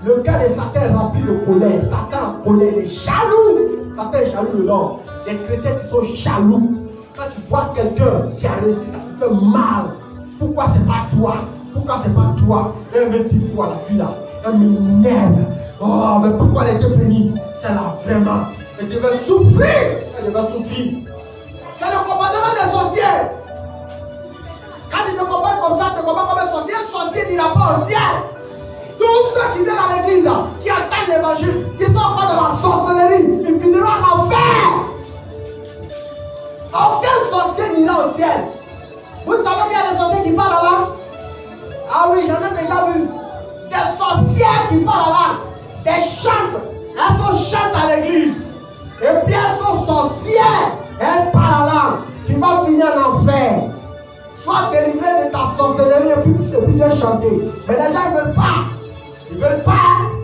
[SPEAKER 1] Le cœur de Satan est rempli de colère. Satan est colère, il est jaloux. Satan est jaloux de l'homme. Les chrétiens qui sont jaloux. Quand tu vois quelqu'un qui a réussi, ça te fait mal. Pourquoi c'est pas toi? Pourquoi c'est pas toi? Elle me dit quoi la fille là? Elle m'énerve. Oh, mais pourquoi elle était bénie? C'est là vraiment. Et tu veux souffrir. Elle va souffrir. C'est le commandement des sorciers. Quand tu te combattes comme ça, tu te combats comme un sorcier. Un sorcier n'ira pas au ciel. Tous ceux qui viennent à l'église, qui attendent l'évangile, qui sont encore dans la sorcellerie, ils finiront en enfer. Aucun sorcier n'ira au ciel. Vous savez qu'il y a des sorciers qui parlent en langue? Ah oui, j'en ai déjà vu. Des sorcières qui parlent en langue. Des chantres. Elles sont chantes à l'église. Et puis elles sont sorcières. Elles parlent en langue. Tu vas finir en enfer. Sois délivré de ta sorcellerie et puis viens chanter. Mais les gens ne veulent pas. Ils ne veulent pas.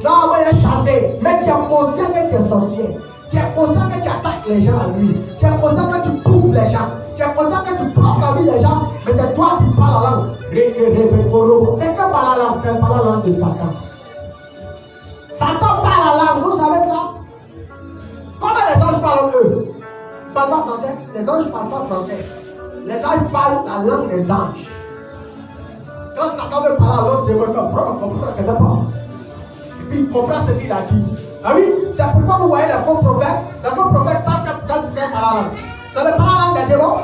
[SPEAKER 1] Non, on va les chanter. Mais tu es conscient que tu es sorcier. Tu es conscient que tu attaques les gens la nuit. Tu es conscient que tu bouffes les gens. Tu es conscient que tu bloques la vie des gens. Mais c'est toi qui parles en langue. C'est que par la langue. C'est par la langue de Satan. Satan parle la langue. Vous savez ça? Comment les anges parlent eux? Ils ne parlent pas français. Les anges ne parlent pas français. Les anges parlent la langue des anges. Quand Satan veut parler à l'autre démon, il comprend pas. Et puis il comprend ce qu'il a dit. Ah oui, c'est pourquoi vous voyez les faux prophètes. Les faux prophètes parlent quand tu fais parler la langue. Ça ne parle la langue des démons.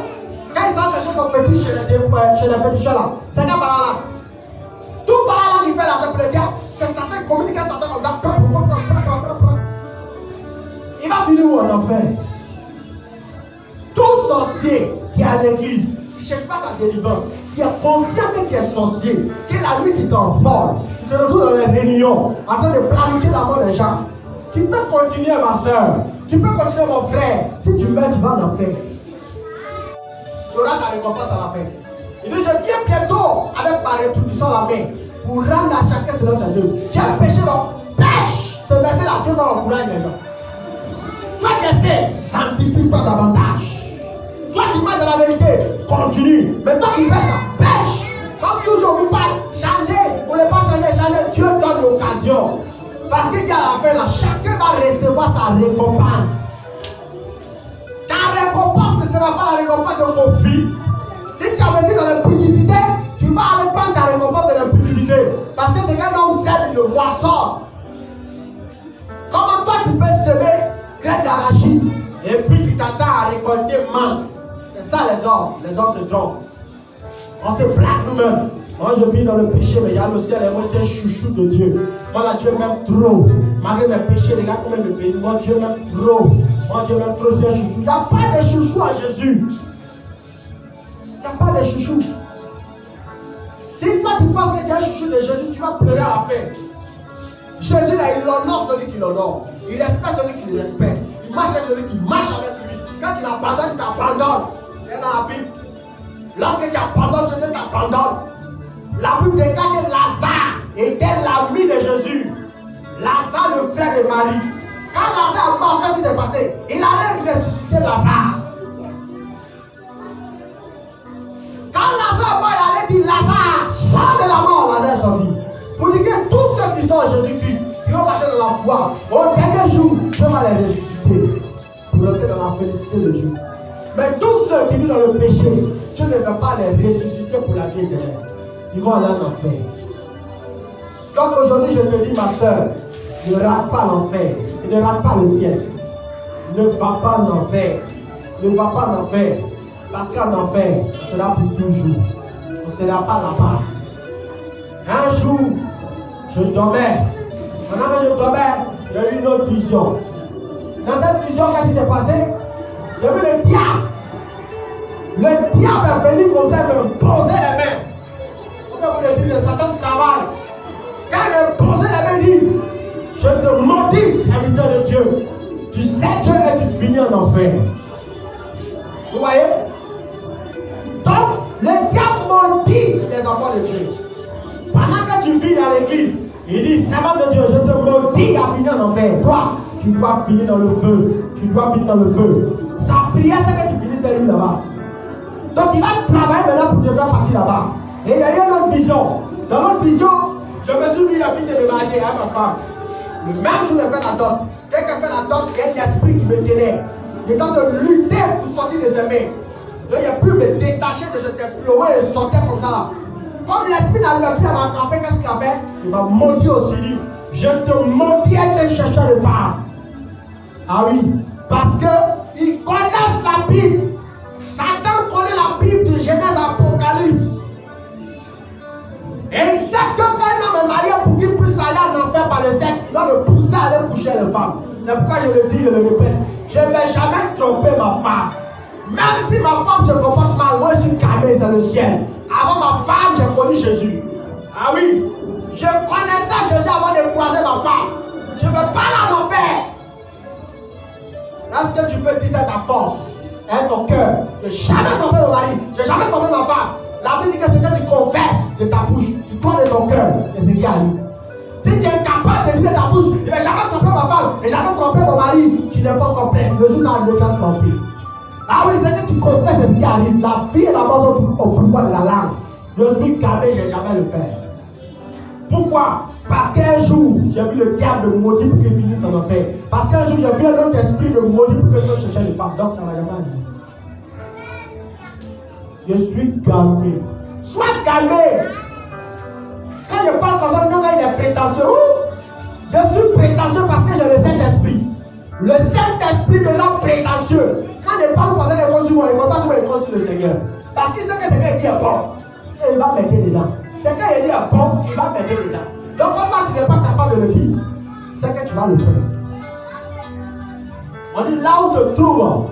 [SPEAKER 1] Quand ils sont chercher son petit chez les féticheurs là, c'est quand parle la langue. Tout par la langue il fait là, c'est pour le diable. C'est Satan qui communique avec Satan comme ça. Il va finir où en enfer? Tout sorcier qui est à l'église, il ne cherche pas sa délivrance. Tu es conscient que tu es sorcier, que la nuit tu t'envoles, tu te retrouves dans les réunions, en train de planifier la mort des gens. Tu peux continuer, ma soeur. Tu peux continuer, mon frère. Si tu meurs, tu vas en enfer. Tu auras ta récompense à la fin. Il dit, je viens bientôt avec ma rétribution à la main pour rendre à chacun selon ses œuvres. Tu as péché, donc pêche. Ce verset-là, Dieu m'encourage les gens. Toi, tu essaies, sanctifie-toi davantage. Toi qui marches dans la vérité, continue. Mais toi qui pêches, pêche. Comme toujours, vous parlez, changer. Vous ne voulez pas changer. Dieu donne l'occasion. Parce qu'il y a la fin là, chacun va recevoir sa récompense. Ta récompense ne sera pas la récompense de conflit. Si tu as vécu dans l'impudicité, tu vas aller prendre ta récompense de l'impudicité. Parce que c'est qu'un homme sème le moisson. Comment toi tu peux semer graines d'arachide et puis tu t'attends à récolter mangue? C'est ça les hommes se trompent. On se plaque nous-mêmes. Moi je vis dans le péché, mais il y a le ciel et moi c'est chouchou de Dieu. Moi là Dieu m'aime trop. Malgré mes péchés, les gars comme me pays, moi Dieu m'aime trop. Moi Dieu m'aime trop, c'est un chouchou. Il n'y a pas de chouchou à Jésus. Il n'y a pas de chouchou. Si toi tu penses que tu es un chouchou de Jésus, tu vas pleurer à la fin. Jésus là, il honore celui qui l'honore. Il respecte celui qui le respecte. Il marche avec celui qui marche avec lui. Quand tu l'abandonnes, tu t'abandonnes. C'est dans la Bible. Lorsque tu abandonnes, Dieu t'abandonne. La Bible déclare que Lazare était l'ami de Jésus. Lazare, le frère de Marie. Quand Lazare a la mort, qu'est-ce qui s'est passé? Il allait ressusciter Lazare. Quand Lazare va, il allait dire Lazare, sors de la mort. Lazare est sorti. Pour dire que tous ceux qui sont en Jésus-Christ, qui vont marcher dans la foi, au dernier jour, Dieu va les ressusciter pour entrer dans la félicité de Dieu. Mais tous ceux qui vivent dans le péché, Dieu ne va pas les ressusciter pour la vie éternelle. Ils vont aller en enfer. Donc aujourd'hui, je te dis, ma soeur, ne rate pas l'enfer. Et ne rate pas le ciel. Ne va pas en enfer. Ne va pas en enfer. Parce qu'en enfer, ce sera pour toujours. On ne sera pas là-bas. Un jour, je dormais. Pendant que je dormais, j'ai eu une autre vision. Dans cette vision, qu'est-ce qui s'est passé? J'ai vu le diable. Le diable est venu comme ça me poser les mains. Pourquoi vous le dites, Satan travaille. Quand il me posait les mains, il dit, je te maudis, serviteur de Dieu. Tu sais Dieu et tu finis en enfer. Vous voyez? Donc, le diable maudit les enfants de Dieu. Pendant que tu vis dans l'église, il dit, servant de Dieu, je te maudis à finir en enfer. Toi, tu dois finir dans le feu. Tu dois finir dans le feu. Sa prière, c'est que tu finisses lui là-bas. Donc, il va travailler maintenant pour te faire partir là-bas. Et il y a eu une autre vision. Dans l'autre vision, je me suis mis à finir de me marier à ma femme. Le même jour, je fais la dot. Dès qu'elle fait la dot, il y a un esprit qui me tenait. Il est en train de lutter pour sortir de ses mains. Donc, il a pu me détacher de cet esprit. Au moins, il sortait comme ça là. Comme l'esprit n'arrivait plus à m'attraper, qu'est-ce qu'il a fait? Il m'a maudit aussi. Dit, je te maudis avec un chercheur de femmes. Ah oui, parce qu'ils connaissent la Bible. Satan connaît la Bible de Genèse à Apocalypse. Et il sait que quand un homme est marié pour qu'il puisse aller en enfer par le sexe, il doit le pousser à aller coucher les femmes. C'est pourquoi je le dis, je le répète. Je ne vais jamais tromper ma femme. Même si ma femme se comporte mal, moi je suis calmé, c'est le ciel. Avant ma femme, j'ai connu Jésus. Ah oui, je connaissais Jésus avant de croiser ma femme. Je ne veux pas aller en enfer. Est-ce que tu peux dire ça ta force? Hein, ton cœur. Je n'ai jamais trompé mon mari. Je n'ai jamais trompé ma femme. La Bible dit que c'est que tu confesses de ta bouche, tu crois de ton cœur, et c'est qui arrive. Si tu es capable de dire de ta bouche, je ne vais jamais tromper ma femme, et jamais tromper mon mari, tu n'es pas encore prêt. Le jour ça arrive, tu vas tromper. Ah oui, c'est que tu confesses ce qui arrive. La vie et la mort sont au pouvoir de la langue. Je suis calmé, je n'ai jamais le faire. Pourquoi? Parce qu'un jour, j'ai vu le diable me maudire pour qu'il finisse en enfer. Parce qu'un jour, j'ai vu un autre esprit me maudire pour que je cherche les femmes. Donc ça ne va jamais arriver. Je suis calmé. Sois calmé. Quand je parle comme ça, il est prétentieux. Je suis prétentieux parce que j'ai le Saint-Esprit. Le Saint-Esprit me rend prétentieux. Quand je parle comme ça, il ne compte pas sur le Seigneur. Parce qu'il sait que ce qu'il dit est bon. Et il va m'aider dedans. Ce qu'il dit est bon, il va m'aider dedans. Donc, quand tu n'es pas capable de le dire, c'est que tu vas le faire. On dit là où se trouve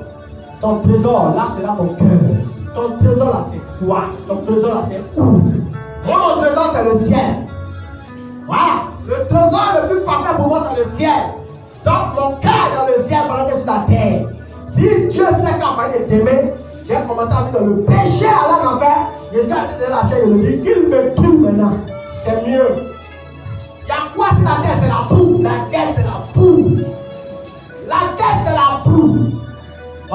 [SPEAKER 1] ton trésor, là sera ton cœur. Ton trésor là c'est quoi? Ton trésor là c'est où? Moi mon trésor c'est le ciel. Voilà. Le trésor le plus parfait pour moi c'est le ciel. Donc mon cœur est dans le ciel pendant que c'est la terre. Si Dieu sait qu'en train de t'aimer, j'ai commencé à vivre dans le péché à l'enfer. Je suis en train de lâcher, je le dis, qu'il me tue maintenant. C'est mieux. Il y a quoi si la terre c'est la boue? La terre c'est la boue. La terre c'est la boue.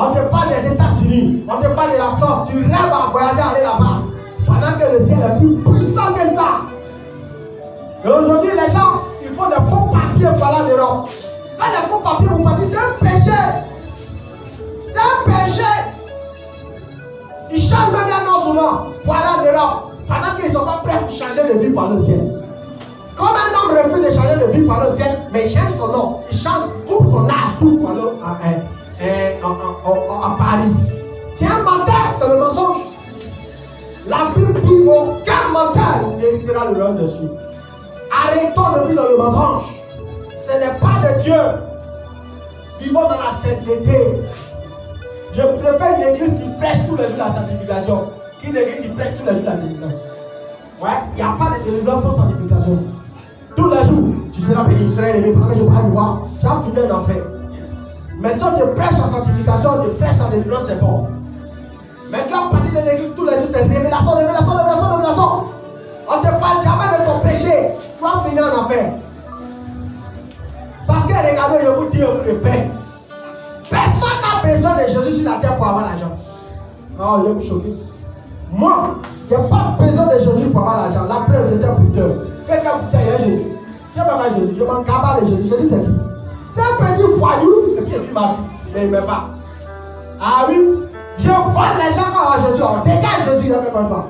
[SPEAKER 1] On te parle des États-Unis, on te parle de la France, tu rêves à voyager, aller là-bas. Pendant que le ciel est plus puissant que ça. Et aujourd'hui, les gens, ils font des faux papiers pour aller en Europe. Quand les faux papiers vous parlent, c'est un péché. C'est un péché. Ils changent même les noms souvent pour aller en Europe. Pendant qu'ils ne sont pas prêts pour changer de vie par le ciel. Comme un homme refuse de changer de vie par le ciel, mais il change son nom. Il change tout son âge, tout par le à Paris. Tiens, menteur, c'est le mensonge. La Bible dit aucun menteur n'héritera le royaume dessus. Arrêtons de vivre dans le mensonge. Ce n'est pas de Dieu. Vivons dans la sainteté. Je préfère une église qui prêche tous les jours la sanctification qu'une église qui prêche tous les jours la délivrance. Ouais, il n'y a pas de délivrance sans sanctification. Tous les jours, tu seras béni, tu seras élevé. Pendant que je parle de voir, tu as fini un enfer. Mais si on te prêche la sanctification, on te prêche la délivrance, c'est bon. Mais tu as parti de l'église tous les jours, c'est révélation, révélation, révélation, révélation. On ne te parle jamais de ton péché. Tu vas finir en enfer. Parce que regardez, je vous dis, je vous répète, personne n'a besoin de Jésus sur la terre pour avoir l'argent. Oh, je vais vous choquer. Moi, je n'ai pas besoin de Jésus pour avoir l'argent. La preuve, j'étais buteur. Quelqu'un buteur, il y a Jésus. Je ne veux pas Jésus, je m'en cabale de Jésus. Je dis c'est qui? C'est un petit voyou, et puis il vit ma vie. Mais il ne m'aime pas. Ah oui, je vole les gens quand on a Jésus. On dégage Jésus, il ne fait pas.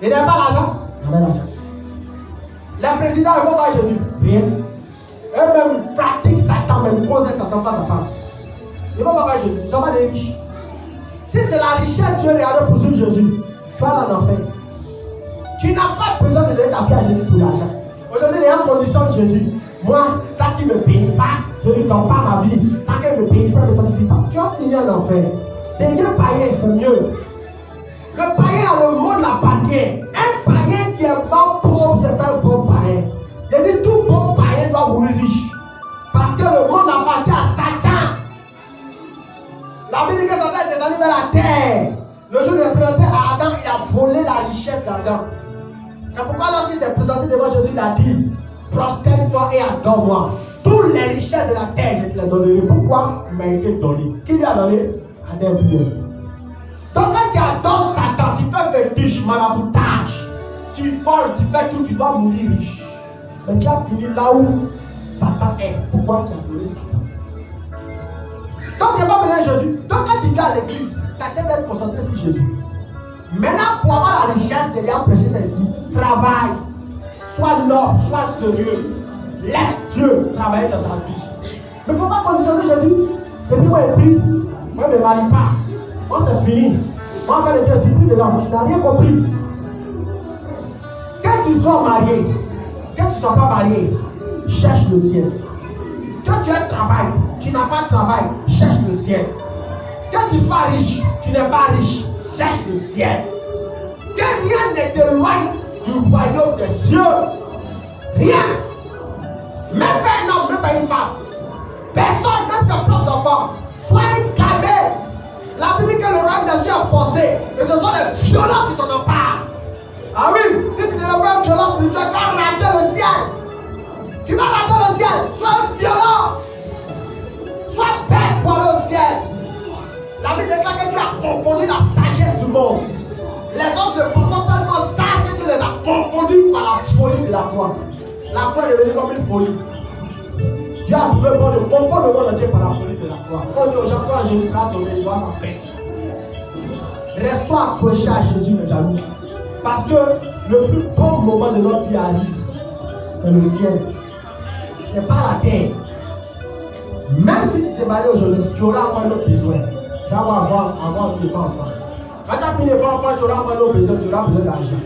[SPEAKER 1] Il n'aime pas l'argent? Il n'aime pas l'argent. Les présidents, ils vont voir Jésus. Rien. Eux-mêmes, ils pratiquent Satan, mais ils causent Satan face à face. Ils vont voir Jésus. Ils sont pas des riches. Si c'est la richesse, Dieu regarde pour suivre Jésus. Tu vas en enfer. Tu n'as pas besoin de donner ta vie à Jésus pour l'argent. Aujourd'hui, il y a une condition de Jésus. Moi, tant qu'il ne me bénit pas, je ne lui donne pas ma vie. Tant qu'il ne me bénit pas, je ne me sanctifie pas. Tu vas finir en enfer. Deviens païen, c'est mieux. Le païen a le monde l'appartient. Un païen qui est pas pauvre, c'est pas un bon païen. Je dis tout bon païen doit mourir riche. Parce que le monde appartient à Satan. La Bible dit que Satan est descendu vers la terre. Le jour où il est présenté à Adam, il a volé la richesse d'Adam. C'est pourquoi lorsqu'il s'est présenté devant Jésus, il a dit, prosterne-toi et adore-moi. Toutes les richesses de la terre, je te les donnerai. Pourquoi? Il m'a été donné. Qui lui a donné? Adam. Donc quand tu adores Satan, tu fais vertige, maraboutage, tu voles, tu fais tout, tu dois mourir riche. Mais tu as fini là où Satan est. Pourquoi tu as adoré Satan? Donc tu n'as pas besoin de Jésus. Donc quand tu viens à l'église, ta tête est concentrée sur Jésus. Maintenant pour avoir la richesse, c'est bien prêcher celle-ci. Travaille. Sois noble, sois sérieux. Laisse Dieu travailler dans ta vie. Mais il ne faut pas conditionner Jésus. Depuis moi je prie, moi je ne me marie pas. Moi c'est fini. Moi en fait le Dieu, je suis plus dedans. Tu n'as rien compris. Que tu sois marié, que tu ne sois pas marié, cherche le ciel. Que tu aies travail, tu n'as pas de travail, cherche le ciel. Que tu sois riche, tu n'es pas riche, cherche le ciel. Que rien ne t'éloigne du royaume des cieux. Rien. Même pas un homme, même pas une femme. Personne, même tes propres enfants. Sois un camé. La Bible dit que le royaume des cieux est forcé. Et ce sont les violents qui s'en emparent. Ah oui, si tu n'es pas un violent spirituel, tu vas rater le ciel. Tu vas rater le ciel. Sois violent. Sois bête pour le ciel. La Bible déclare que Dieu a confondu la sagesse du monde. Les hommes se pensent tellement sages que tu les as confondus par la folie de la croix. La croix est devenue comme une folie. Dieu a trouvé bon de confondre le monde entier par la folie de la croix. Quand on dit aux gens, quand Jésus sera sauvé, il va s'en perdre. Restons accrochés à Jésus, mes amis. Parce que le plus bon moment de notre vie arrive. C'est le ciel. C'est pas la terre. Même si tu t'es marié aujourd'hui, tu auras encore un autre besoin. Tu vas avoir un enfant. Quand tu as fini d'avoir enfant, tu auras encore un autre besoin, tu auras besoin d'argent.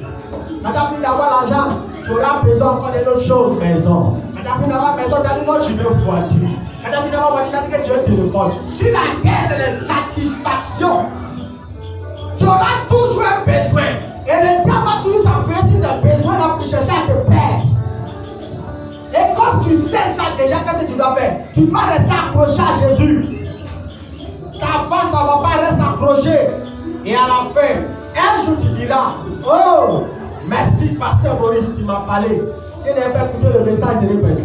[SPEAKER 1] Quand tu as fini d'avoir l'argent, tu auras besoin encore d'une autre chose, maison. Quand tu as fini d'avoir maison, tu as dit non, tu veux voiture. Quand tu as fini d'avoir voiture, tu as dit que tu veux téléphone. Sur la terre, c'est les satisfactions. Tu auras toujours un besoin. Et le diable va toujours s'appuyer sur ces besoins-là pour chercher à te perdre. Et comme tu sais ça déjà, qu'est-ce que tu dois faire? Tu dois rester accroché à Jésus. Ça va pas rester accroché. Et à la fin, un jour tu diras, oh, merci pasteur Maurice, tu m'as parlé. Si je n'avais pas écouté le message, je l'ai perdu.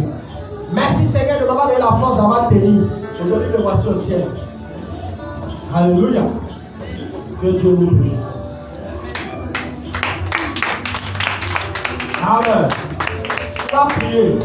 [SPEAKER 1] Merci Seigneur de m'avoir donné la force d'avoir tenu. Aujourd'hui, me voici au ciel. Alléluia. Que Dieu nous bénisse. Amen. On va prier.